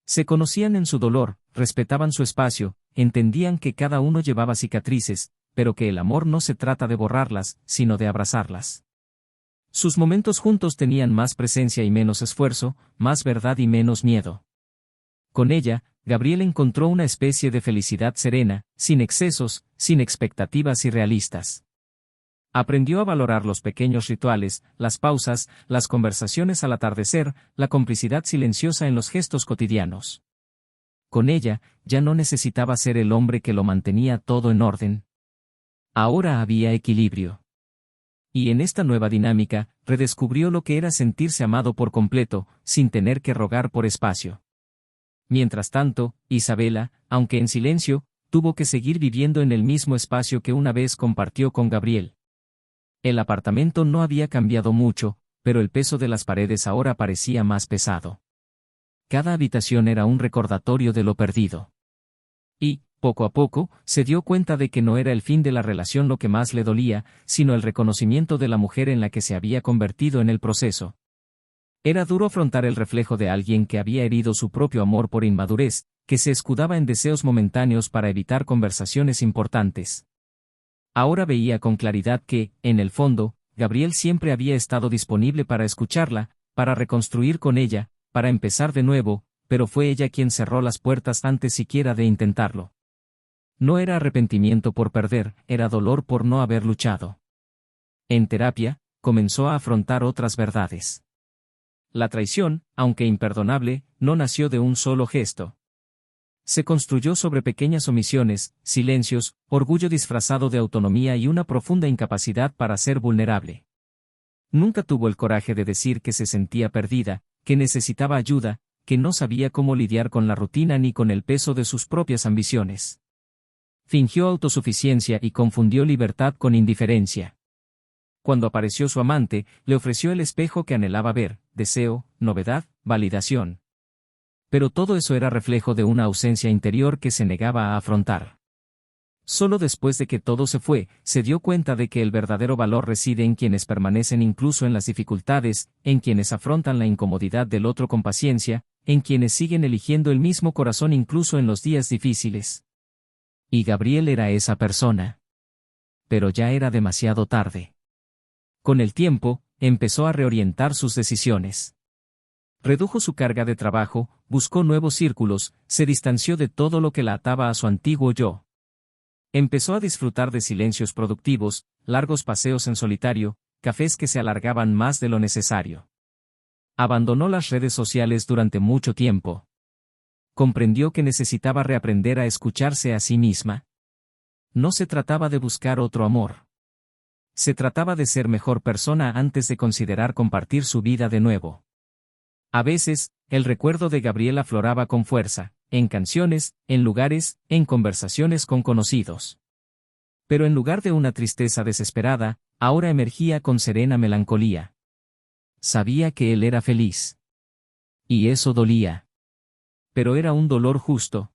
Se conocían en su dolor, respetaban su espacio, entendían que cada uno llevaba cicatrices, pero que el amor no se trata de borrarlas, sino de abrazarlas. Sus momentos juntos tenían más presencia y menos esfuerzo, más verdad y menos miedo. Con ella, Gabriel encontró una especie de felicidad serena, sin excesos, sin expectativas irrealistas. Aprendió a valorar los pequeños rituales, las pausas, las conversaciones al atardecer, la complicidad silenciosa en los gestos cotidianos. Con ella, ya no necesitaba ser el hombre que lo mantenía todo en orden. Ahora había equilibrio. Y en esta nueva dinámica, redescubrió lo que era sentirse amado por completo, sin tener que rogar por espacio. Mientras tanto, Isabela, aunque en silencio, tuvo que seguir viviendo en el mismo espacio que una vez compartió con Gabriel. El apartamento no había cambiado mucho, pero el peso de las paredes ahora parecía más pesado. Cada habitación era un recordatorio de lo perdido. Y, poco a poco, se dio cuenta de que no era el fin de la relación lo que más le dolía, sino el reconocimiento de la mujer en la que se había convertido en el proceso. Era duro afrontar el reflejo de alguien que había herido su propio amor por inmadurez, que se escudaba en deseos momentáneos para evitar conversaciones importantes. Ahora veía con claridad que, en el fondo, Gabriel siempre había estado disponible para escucharla, para reconstruir con ella, para empezar de nuevo, pero fue ella quien cerró las puertas antes siquiera de intentarlo. No era arrepentimiento por perder, era dolor por no haber luchado. En terapia, comenzó a afrontar otras verdades. La traición, aunque imperdonable, no nació de un solo gesto. Se construyó sobre pequeñas omisiones, silencios, orgullo disfrazado de autonomía y una profunda incapacidad para ser vulnerable. Nunca tuvo el coraje de decir que se sentía perdida, que necesitaba ayuda, que no sabía cómo lidiar con la rutina ni con el peso de sus propias ambiciones. Fingió autosuficiencia y confundió libertad con indiferencia. Cuando apareció su amante, le ofreció el espejo que anhelaba ver, deseo, novedad, validación. Pero todo eso era reflejo de una ausencia interior que se negaba a afrontar. Solo después de que todo se fue, se dio cuenta de que el verdadero valor reside en quienes permanecen incluso en las dificultades, en quienes afrontan la incomodidad del otro con paciencia, en quienes siguen eligiendo el mismo corazón incluso en los días difíciles. Y Gabriel era esa persona. Pero ya era demasiado tarde. Con el tiempo, empezó a reorientar sus decisiones. Redujo su carga de trabajo, buscó nuevos círculos, se distanció de todo lo que la ataba a su antiguo yo. Empezó a disfrutar de silencios productivos, largos paseos en solitario, cafés que se alargaban más de lo necesario. Abandonó las redes sociales durante mucho tiempo. comprendió que necesitaba reaprender a escucharse a sí misma. No se trataba de buscar otro amor. Se trataba de ser mejor persona antes de considerar compartir su vida de nuevo. A veces, el recuerdo de Gabriel afloraba con fuerza, en canciones, en lugares, en conversaciones con conocidos. Pero en lugar de una tristeza desesperada, ahora emergía con serena melancolía. Sabía que él era feliz. Y eso dolía. Pero era un dolor justo.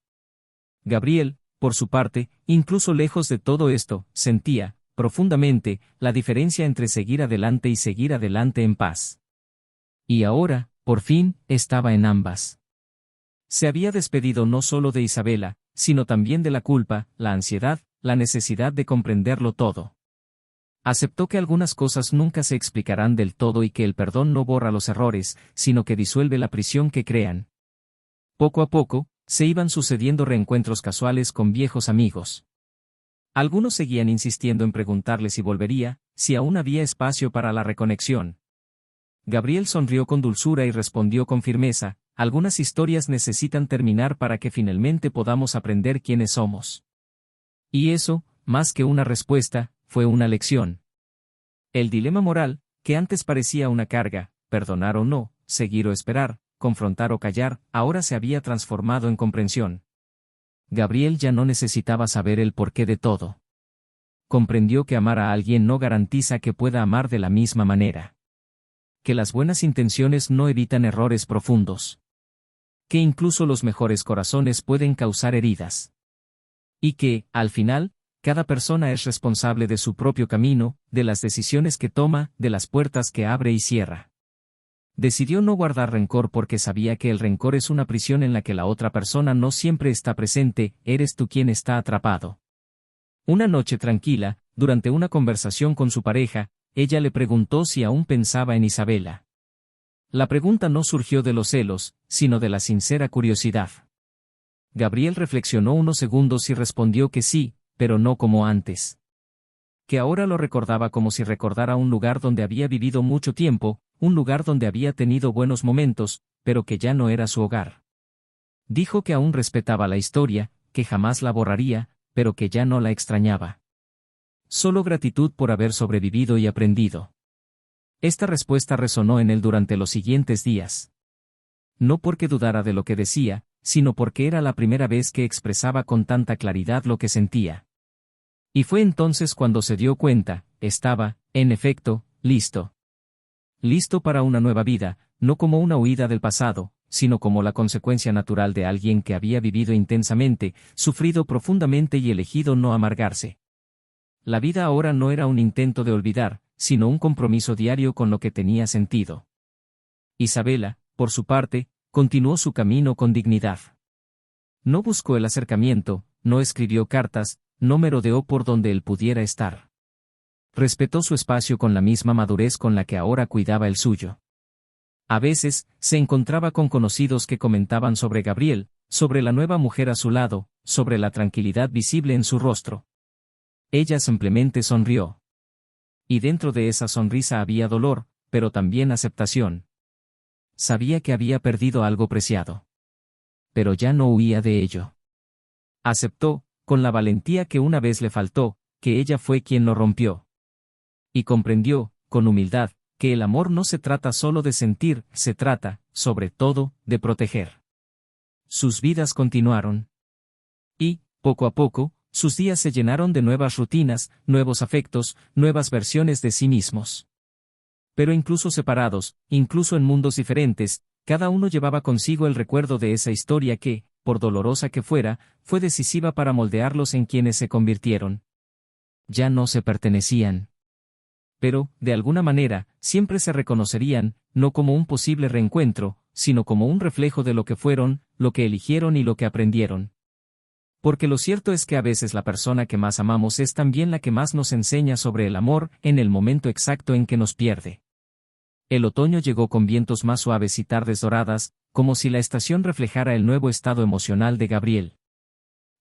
Gabriel, por su parte, incluso lejos de todo esto, sentía, profundamente, la diferencia entre seguir adelante y seguir adelante en paz. Y ahora, por fin, estaba en ambas. Se había despedido no solo de Isabela, sino también de la culpa, la ansiedad, la necesidad de comprenderlo todo. Aceptó que algunas cosas nunca se explicarán del todo y que el perdón no borra los errores, sino que disuelve la prisión que crean. Poco a poco, se iban sucediendo reencuentros casuales con viejos amigos. Algunos seguían insistiendo en preguntarle si volvería, si aún había espacio para la reconexión. Gabriel sonrió con dulzura y respondió con firmeza: algunas historias necesitan terminar para que finalmente podamos aprender quiénes somos. Y eso, más que una respuesta, fue una lección. El dilema moral, que antes parecía una carga, perdonar o no, seguir o esperar, confrontar o callar, ahora se había transformado en comprensión. Gabriel ya no necesitaba saber el porqué de todo. Comprendió que amar a alguien no garantiza que pueda amar de la misma manera. Que las buenas intenciones no evitan errores profundos. Que incluso los mejores corazones pueden causar heridas. Y que, al final, cada persona es responsable de su propio camino, de las decisiones que toma, de las puertas que abre y cierra. Decidió no guardar rencor porque sabía que el rencor es una prisión en la que la otra persona no siempre está presente, eres tú quien está atrapado. Una noche tranquila, durante una conversación con su pareja, ella le preguntó si aún pensaba en Isabela. La pregunta no surgió de los celos, sino de la sincera curiosidad. Gabriel reflexionó unos segundos y respondió que sí, pero no como antes. Que ahora lo recordaba como si recordara un lugar donde había vivido mucho tiempo, un lugar donde había tenido buenos momentos, pero que ya no era su hogar. Dijo que aún respetaba la historia, que jamás la borraría, pero que ya no la extrañaba. Solo gratitud por haber sobrevivido y aprendido. Esta respuesta resonó en él durante los siguientes días. No porque dudara de lo que decía, sino porque era la primera vez que expresaba con tanta claridad lo que sentía. Y fue entonces cuando se dio cuenta, estaba, en efecto, listo. Listo para una nueva vida, no como una huida del pasado, sino como la consecuencia natural de alguien que había vivido intensamente, sufrido profundamente y elegido no amargarse. La vida ahora no era un intento de olvidar, sino un compromiso diario con lo que tenía sentido. Isabela, por su parte, continuó su camino con dignidad. No buscó el acercamiento, no escribió cartas, no merodeó por donde él pudiera estar. Respetó su espacio con la misma madurez con la que ahora cuidaba el suyo. A veces, se encontraba con conocidos que comentaban sobre Gabriel, sobre la nueva mujer a su lado, sobre la tranquilidad visible en su rostro. Ella simplemente sonrió. Y dentro de esa sonrisa había dolor, pero también aceptación. Sabía que había perdido algo preciado. Pero ya no huía de ello. Aceptó, con la valentía que una vez le faltó, que ella fue quien lo rompió. Y comprendió, con humildad, que el amor no se trata solo de sentir, se trata, sobre todo, de proteger. Sus vidas continuaron. Y, poco a poco, sus días se llenaron de nuevas rutinas, nuevos afectos, nuevas versiones de sí mismos. Pero incluso separados, incluso en mundos diferentes, cada uno llevaba consigo el recuerdo de esa historia que, por dolorosa que fuera, fue decisiva para moldearlos en quienes se convirtieron. Ya no se pertenecían. Pero, de alguna manera, siempre se reconocerían, no como un posible reencuentro, sino como un reflejo de lo que fueron, lo que eligieron y lo que aprendieron. Porque lo cierto es que a veces la persona que más amamos es también la que más nos enseña sobre el amor, en el momento exacto en que nos pierde. El otoño llegó con vientos más suaves y tardes doradas, como si la estación reflejara el nuevo estado emocional de Gabriel.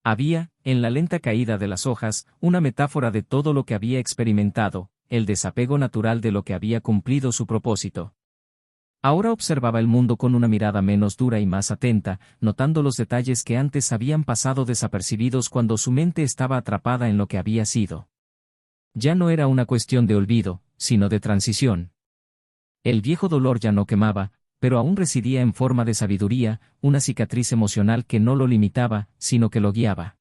Había, en la lenta caída de las hojas, una metáfora de todo lo que había experimentado, el desapego natural de lo que había cumplido su propósito. Ahora observaba el mundo con una mirada menos dura y más atenta, notando los detalles que antes habían pasado desapercibidos cuando su mente estaba atrapada en lo que había sido. Ya no era una cuestión de olvido, sino de transición. El viejo dolor ya no quemaba, pero aún residía en forma de sabiduría, una cicatriz emocional que no lo limitaba, sino que lo guiaba.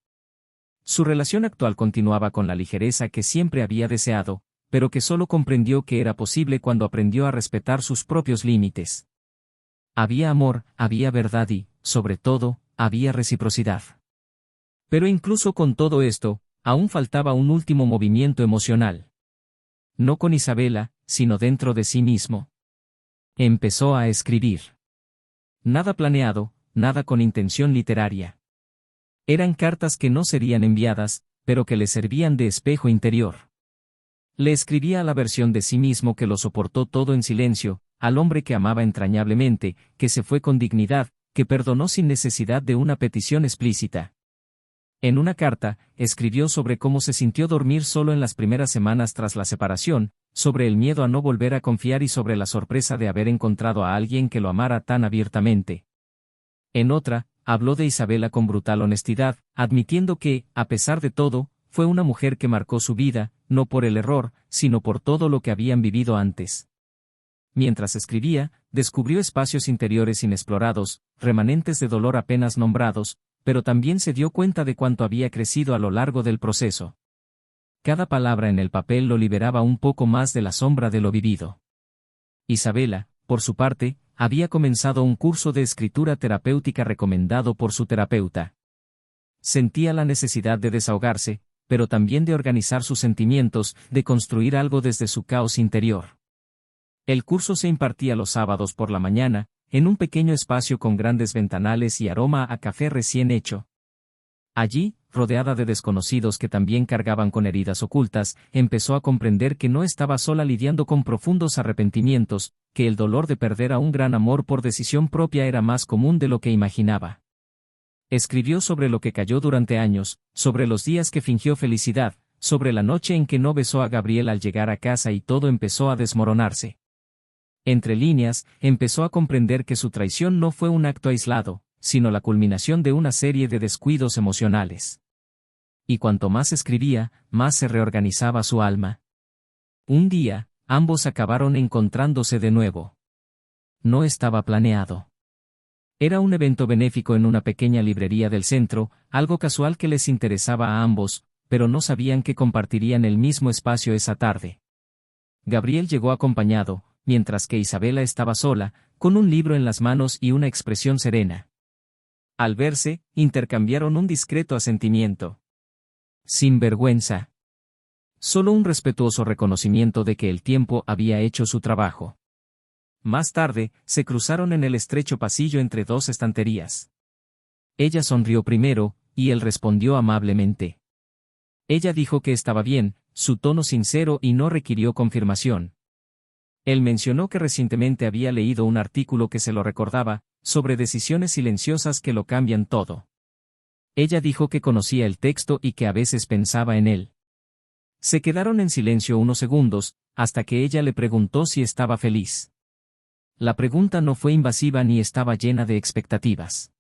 Su relación actual continuaba con la ligereza que siempre había deseado, pero que solo comprendió que era posible cuando aprendió a respetar sus propios límites. Había amor, había verdad y, sobre todo, había reciprocidad. Pero incluso con todo esto, aún faltaba un último movimiento emocional. No con Isabela, sino dentro de sí mismo. Empezó a escribir. Nada planeado, nada con intención literaria. Eran cartas que no serían enviadas, pero que le servían de espejo interior. Le escribía a la versión de sí mismo que lo soportó todo en silencio, al hombre que amaba entrañablemente, que se fue con dignidad, que perdonó sin necesidad de una petición explícita. En una carta, escribió sobre cómo se sintió dormir solo en las primeras semanas tras la separación, sobre el miedo a no volver a confiar y sobre la sorpresa de haber encontrado a alguien que lo amara tan abiertamente. En otra, habló de Isabela con brutal honestidad, admitiendo que, a pesar de todo, fue una mujer que marcó su vida, no por el error, sino por todo lo que habían vivido antes. Mientras escribía, descubrió espacios interiores inexplorados, remanentes de dolor apenas nombrados, pero también se dio cuenta de cuánto había crecido a lo largo del proceso. Cada palabra en el papel lo liberaba un poco más de la sombra de lo vivido. Isabela, por su parte, había comenzado un curso de escritura terapéutica recomendado por su terapeuta. Sentía la necesidad de desahogarse, pero también de organizar sus sentimientos, de construir algo desde su caos interior. El curso se impartía los sábados por la mañana, en un pequeño espacio con grandes ventanales y aroma a café recién hecho. Allí, rodeada de desconocidos que también cargaban con heridas ocultas, empezó a comprender que no estaba sola lidiando con profundos arrepentimientos, que el dolor de perder a un gran amor por decisión propia era más común de lo que imaginaba. Escribió sobre lo que cayó durante años, sobre los días que fingió felicidad, sobre la noche en que no besó a Gabriel al llegar a casa y todo empezó a desmoronarse. Entre líneas, empezó a comprender que su traición no fue un acto aislado, sino la culminación de una serie de descuidos emocionales. Y cuanto más escribía, más se reorganizaba su alma. Un día, ambos acabaron encontrándose de nuevo. No estaba planeado. Era un evento benéfico en una pequeña librería del centro, algo casual que les interesaba a ambos, pero no sabían que compartirían el mismo espacio esa tarde. Gabriel llegó acompañado, mientras que Isabela estaba sola, con un libro en las manos y una expresión serena. Al verse, intercambiaron un discreto asentimiento. Sin vergüenza. Solo un respetuoso reconocimiento de que el tiempo había hecho su trabajo. Más tarde, se cruzaron en el estrecho pasillo entre dos estanterías. Ella sonrió primero, y él respondió amablemente. Ella dijo que estaba bien, su tono sincero y no requirió confirmación. Él mencionó que recientemente había leído un artículo que se lo recordaba, sobre decisiones silenciosas que lo cambian todo. Ella dijo que conocía el texto y que a veces pensaba en él. Se quedaron en silencio unos segundos, hasta que ella le preguntó si estaba feliz. La pregunta no fue invasiva ni estaba llena de expectativas.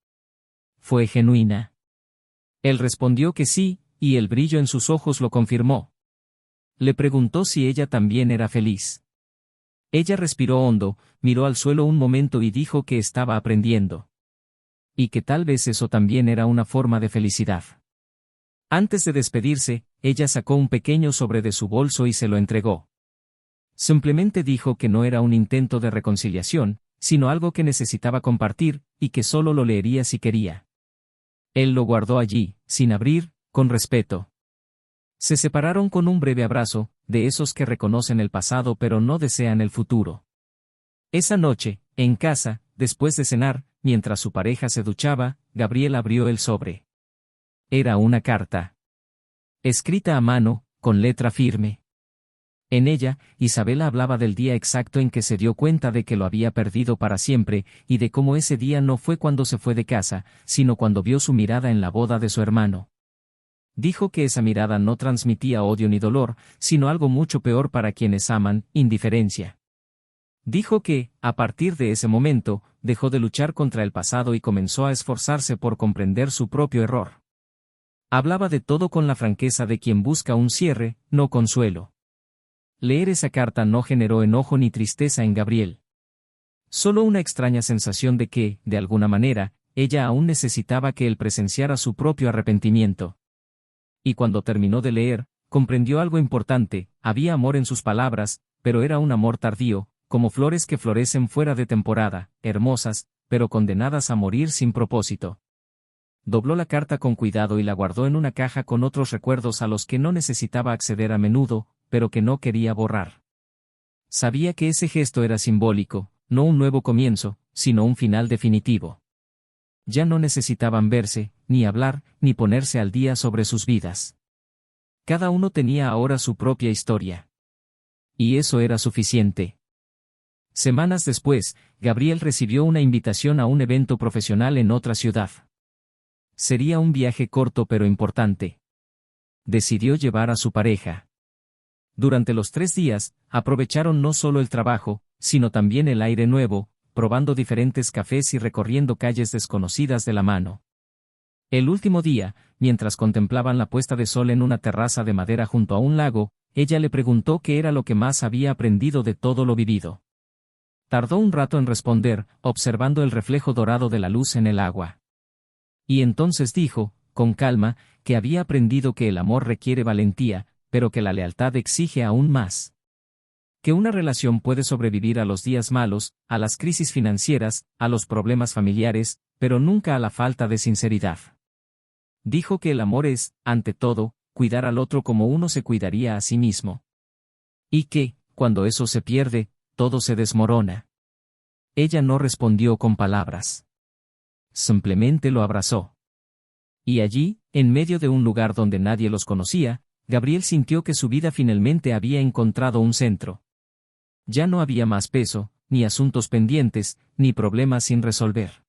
Fue genuina. Él respondió que sí, y el brillo en sus ojos lo confirmó. Le preguntó si ella también era feliz. Ella respiró hondo, miró al suelo un momento y dijo que estaba aprendiendo. Y que tal vez eso también era una forma de felicidad. Antes de despedirse, ella sacó un pequeño sobre de su bolso y se lo entregó. Simplemente dijo que no era un intento de reconciliación, sino algo que necesitaba compartir, y que solo lo leería si quería. Él lo guardó allí, sin abrir, con respeto. Se separaron con un breve abrazo, de esos que reconocen el pasado pero no desean el futuro. Esa noche, en casa, después de cenar, mientras su pareja se duchaba, Gabriel abrió el sobre. Era una carta. Escrita a mano, con letra firme. En ella, Isabela hablaba del día exacto en que se dio cuenta de que lo había perdido para siempre, y de cómo ese día no fue cuando se fue de casa, sino cuando vio su mirada en la boda de su hermano. Dijo que esa mirada no transmitía odio ni dolor, sino algo mucho peor para quienes aman, indiferencia. Dijo que, a partir de ese momento, dejó de luchar contra el pasado y comenzó a esforzarse por comprender su propio error. Hablaba de todo con la franqueza de quien busca un cierre, no consuelo. Leer esa carta no generó enojo ni tristeza en Gabriel. Solo una extraña sensación de que, de alguna manera, ella aún necesitaba que él presenciara su propio arrepentimiento. Y cuando terminó de leer, comprendió algo importante: había amor en sus palabras, pero era un amor tardío, como flores que florecen fuera de temporada, hermosas, pero condenadas a morir sin propósito. Dobló la carta con cuidado y la guardó en una caja con otros recuerdos a los que no necesitaba acceder a menudo, pero que no quería borrar. Sabía que ese gesto era simbólico, no un nuevo comienzo, sino un final definitivo. Ya no necesitaban verse, ni hablar, ni ponerse al día sobre sus vidas. Cada uno tenía ahora su propia historia. Y eso era suficiente. Semanas después, Gabriel recibió una invitación a un evento profesional en otra ciudad. Sería un viaje corto pero importante. Decidió llevar a su pareja. Durante los 3 días, aprovecharon no solo el trabajo, sino también el aire nuevo, probando diferentes cafés y recorriendo calles desconocidas de la mano. El último día, mientras contemplaban la puesta de sol en una terraza de madera junto a un lago, ella le preguntó qué era lo que más había aprendido de todo lo vivido. Tardó un rato en responder, observando el reflejo dorado de la luz en el agua. Y entonces dijo, con calma, que había aprendido que el amor requiere valentía, pero que la lealtad exige aún más. Que una relación puede sobrevivir a los días malos, a las crisis financieras, a los problemas familiares, pero nunca a la falta de sinceridad. Dijo que el amor es, ante todo, cuidar al otro como uno se cuidaría a sí mismo. Y que, cuando eso se pierde, todo se desmorona. Ella no respondió con palabras. Simplemente lo abrazó. Y allí, en medio de un lugar donde nadie los conocía, Gabriel sintió que su vida finalmente había encontrado un centro. Ya no había más peso, ni asuntos pendientes, ni problemas sin resolver.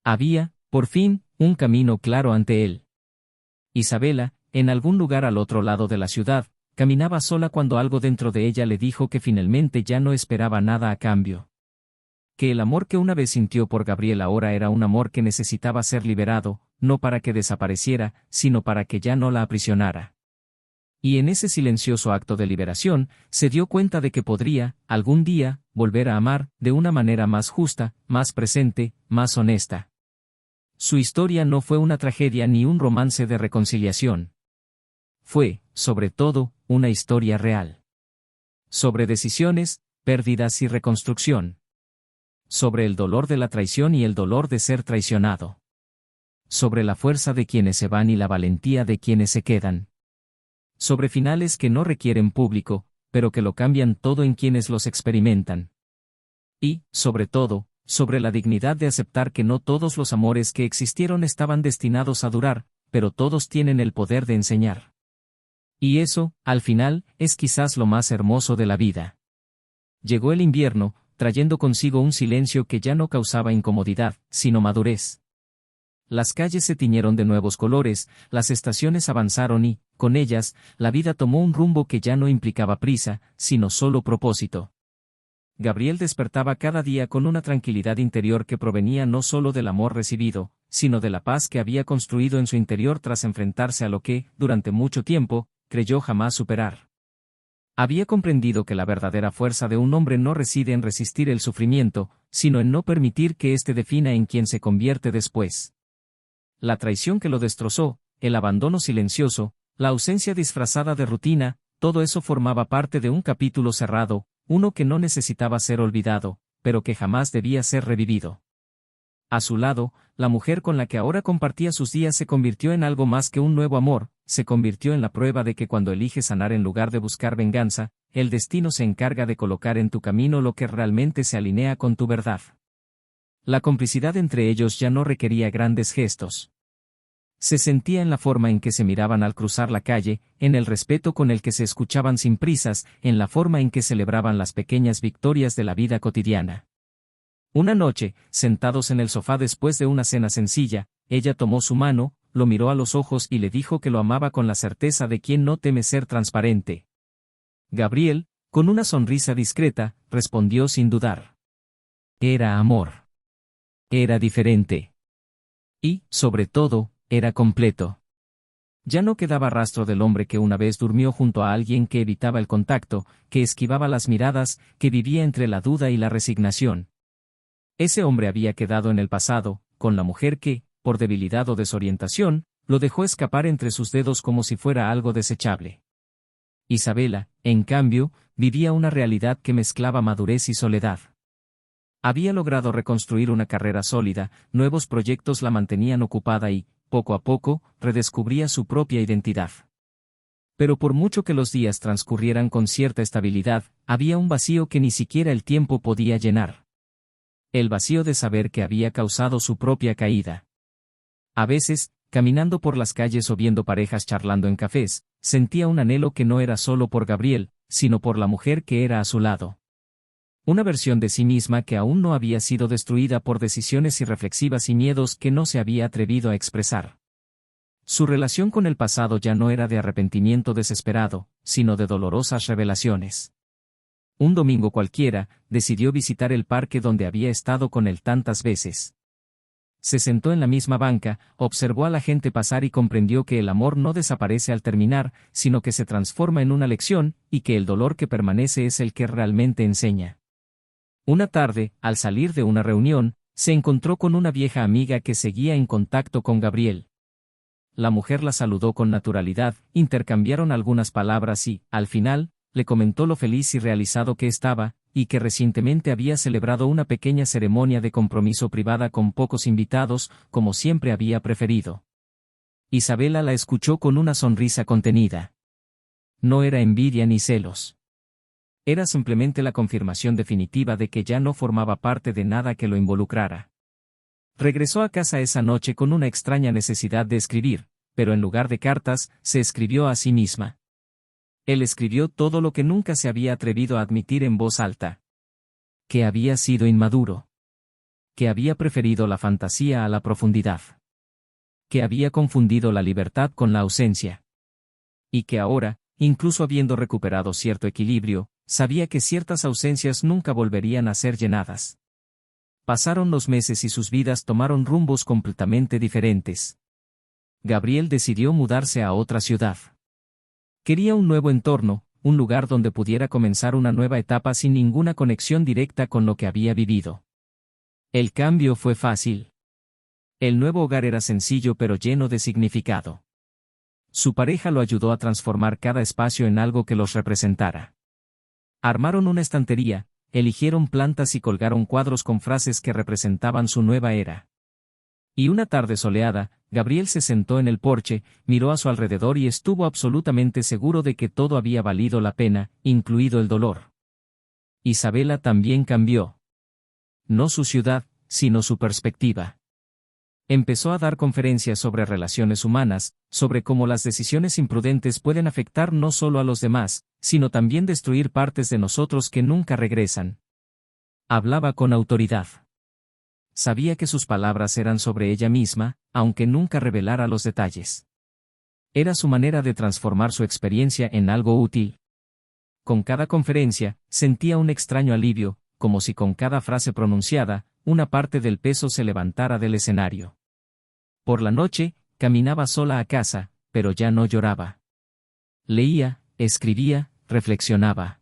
Había, por fin, un camino claro ante él. Isabela, en algún lugar al otro lado de la ciudad, caminaba sola cuando algo dentro de ella le dijo que finalmente ya no esperaba nada a cambio. Que el amor que una vez sintió por Gabriel ahora era un amor que necesitaba ser liberado, no para que desapareciera, sino para que ya no la aprisionara. Y en ese silencioso acto de liberación, se dio cuenta de que podría, algún día, volver a amar, de una manera más justa, más presente, más honesta. Su historia no fue una tragedia ni un romance de reconciliación. Fue, sobre todo, una historia real. Sobre decisiones, pérdidas y reconstrucción. Sobre el dolor de la traición y el dolor de ser traicionado. Sobre la fuerza de quienes se van y la valentía de quienes se quedan. Sobre finales que no requieren público, pero que lo cambian todo en quienes los experimentan. Y, sobre todo, sobre la dignidad de aceptar que no todos los amores que existieron estaban destinados a durar, pero todos tienen el poder de enseñar. Y eso, al final, es quizás lo más hermoso de la vida. Llegó el invierno, trayendo consigo un silencio que ya no causaba incomodidad, sino madurez. Las calles se tiñeron de nuevos colores, las estaciones avanzaron y, con ellas, la vida tomó un rumbo que ya no implicaba prisa, sino solo propósito. Gabriel despertaba cada día con una tranquilidad interior que provenía no solo del amor recibido, sino de la paz que había construido en su interior tras enfrentarse a lo que, durante mucho tiempo, creyó jamás superar. Había comprendido que la verdadera fuerza de un hombre no reside en resistir el sufrimiento, sino en no permitir que éste defina en quien se convierte después. La traición que lo destrozó, el abandono silencioso, la ausencia disfrazada de rutina, todo eso formaba parte de un capítulo cerrado, uno que no necesitaba ser olvidado, pero que jamás debía ser revivido. A su lado, la mujer con la que ahora compartía sus días se convirtió en algo más que un nuevo amor, se convirtió en la prueba de que cuando eliges sanar en lugar de buscar venganza, el destino se encarga de colocar en tu camino lo que realmente se alinea con tu verdad. La complicidad entre ellos ya no requería grandes gestos. Se sentía en la forma en que se miraban al cruzar la calle, en el respeto con el que se escuchaban sin prisas, en la forma en que celebraban las pequeñas victorias de la vida cotidiana. Una noche, sentados en el sofá después de una cena sencilla, ella tomó su mano, lo miró a los ojos y le dijo que lo amaba con la certeza de quien no teme ser transparente. Gabriel, Con una sonrisa discreta, respondió sin dudar. Era amor. Era diferente. Y, sobre todo, era completo. Ya no quedaba rastro del hombre que una vez durmió junto a alguien que evitaba el contacto, que esquivaba las miradas, que vivía entre la duda y la resignación. Ese hombre había quedado en el pasado, con la mujer que, por debilidad o desorientación, lo dejó escapar entre sus dedos como si fuera algo desechable. Isabela, en cambio, vivía una realidad que mezclaba madurez y soledad. Había logrado reconstruir una carrera sólida, nuevos proyectos la mantenían ocupada y, poco a poco, redescubría su propia identidad. Pero por mucho que los días transcurrieran con cierta estabilidad, había un vacío que ni siquiera el tiempo podía llenar. El vacío de saber que había causado su propia caída. A veces, caminando por las calles o viendo parejas charlando en cafés, sentía un anhelo que no era solo por Gabriel, sino por la mujer que era a su lado. Una versión de sí misma que aún no había sido destruida por decisiones irreflexivas y miedos que no se había atrevido a expresar. Su relación con el pasado ya no era de arrepentimiento desesperado, sino de dolorosas revelaciones. Un domingo cualquiera, decidió visitar el parque donde había estado con él tantas veces. Se sentó en la misma banca, observó a la gente pasar y comprendió que el amor no desaparece al terminar, sino que se transforma en una lección, y que el dolor que permanece es el que realmente enseña. Una tarde, al salir de una reunión, se encontró con una vieja amiga que seguía en contacto con Gabriel. La mujer la saludó con naturalidad, intercambiaron algunas palabras y, al final, le comentó lo feliz y realizado que estaba, y que recientemente había celebrado una pequeña ceremonia de compromiso privada con pocos invitados, como siempre había preferido. Isabela la escuchó con una sonrisa contenida. No era envidia ni celos. Era simplemente la confirmación definitiva de que ya no formaba parte de nada que lo involucrara. Regresó a casa esa noche con una extraña necesidad de escribir, pero en lugar de cartas, se escribió a sí misma. Él escribió todo lo que nunca se había atrevido a admitir en voz alta. Que había sido inmaduro. Que había preferido la fantasía a la profundidad. Que había confundido la libertad con la ausencia. Y que ahora, incluso habiendo recuperado cierto equilibrio, sabía que ciertas ausencias nunca volverían a ser llenadas. Pasaron los meses y sus vidas tomaron rumbos completamente diferentes. Gabriel decidió mudarse a otra ciudad. Quería un nuevo entorno, un lugar donde pudiera comenzar una nueva etapa sin ninguna conexión directa con lo que había vivido. El cambio fue fácil. El nuevo hogar era sencillo pero lleno de significado. Su pareja lo ayudó a transformar cada espacio en algo que los representara. Armaron una estantería, eligieron plantas y colgaron cuadros con frases que representaban su nueva era. Y una tarde soleada, Gabriel se sentó en el porche, miró a su alrededor y estuvo absolutamente seguro de que todo había valido la pena, incluido el dolor. Isabela también cambió. No su ciudad, sino su perspectiva. Empezó a dar conferencias sobre relaciones humanas, sobre cómo las decisiones imprudentes pueden afectar no solo a los demás, sino también destruir partes de nosotros que nunca regresan. Hablaba con autoridad. Sabía que sus palabras eran sobre ella misma, aunque nunca revelara los detalles. Era su manera de transformar su experiencia en algo útil. Con cada conferencia, sentía un extraño alivio, como si con cada frase pronunciada, una parte del peso se levantara del escenario. Por la noche, caminaba sola a casa, pero ya no lloraba. Leía, escribía, reflexionaba.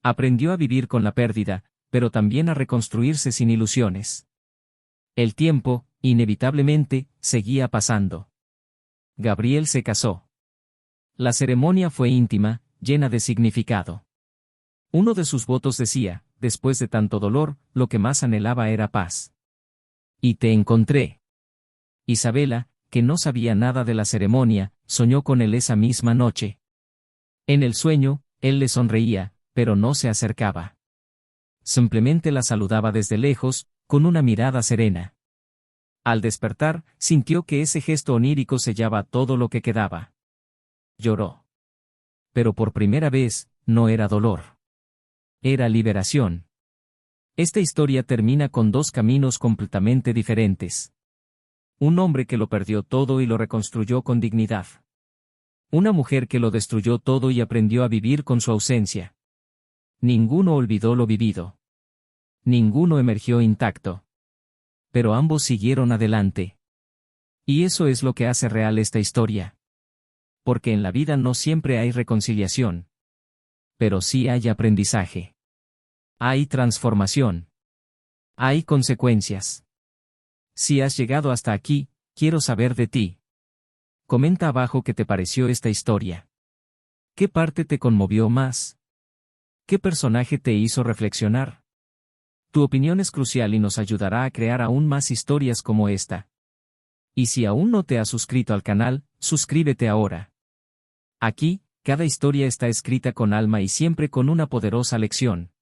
Aprendió a vivir con la pérdida, pero también a reconstruirse sin ilusiones. El tiempo, inevitablemente, seguía pasando. Gabriel se casó. La ceremonia fue íntima, llena de significado. Uno de sus votos decía, después de tanto dolor, lo que más anhelaba era paz. Y te encontré. Isabela, que no sabía nada de la ceremonia, soñó con él esa misma noche. En el sueño, él le sonreía, pero no se acercaba. Simplemente la saludaba desde lejos, con una mirada serena. Al despertar, sintió que ese gesto onírico sellaba todo lo que quedaba. Lloró. Pero por primera vez, no era dolor. Era liberación. Esta historia termina con dos caminos completamente diferentes. Un hombre que lo perdió todo y lo reconstruyó con dignidad. Una mujer que lo destruyó todo y aprendió a vivir con su ausencia. Ninguno olvidó lo vivido. Ninguno emergió intacto. Pero ambos siguieron adelante. Y eso es lo que hace real esta historia. Porque en la vida no siempre hay reconciliación. Pero sí hay aprendizaje. Hay transformación. Hay consecuencias. Si has llegado hasta aquí, quiero saber de ti. Comenta abajo qué te pareció esta historia. ¿Qué parte te conmovió más? ¿Qué personaje te hizo reflexionar? Tu opinión es crucial y nos ayudará a crear aún más historias como esta. Y si aún no te has suscrito al canal, suscríbete ahora. Aquí, cada historia está escrita con alma y siempre con una poderosa lección.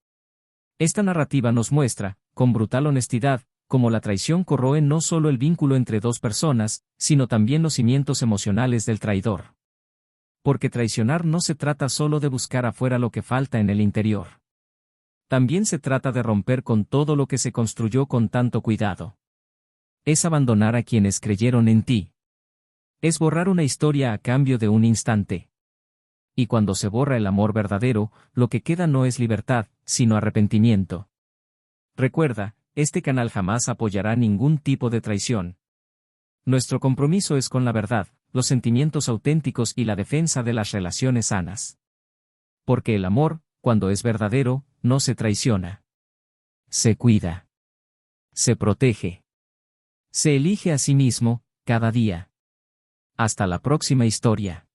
Esta narrativa nos muestra, con brutal honestidad, cómo la traición corroe no solo el vínculo entre dos personas, sino también los cimientos emocionales del traidor. Porque traicionar no se trata solo de buscar afuera lo que falta en el interior. También se trata de romper con todo lo que se construyó con tanto cuidado. Es abandonar a quienes creyeron en ti. Es borrar una historia a cambio de un instante. Y cuando se borra el amor verdadero, lo que queda no es libertad, sino arrepentimiento. Recuerda, este canal jamás apoyará ningún tipo de traición. Nuestro compromiso es con la verdad, los sentimientos auténticos y la defensa de las relaciones sanas. Porque el amor, cuando es verdadero, no se traiciona. Se cuida. Se protege. Se elige a sí mismo, cada día. Hasta la próxima historia.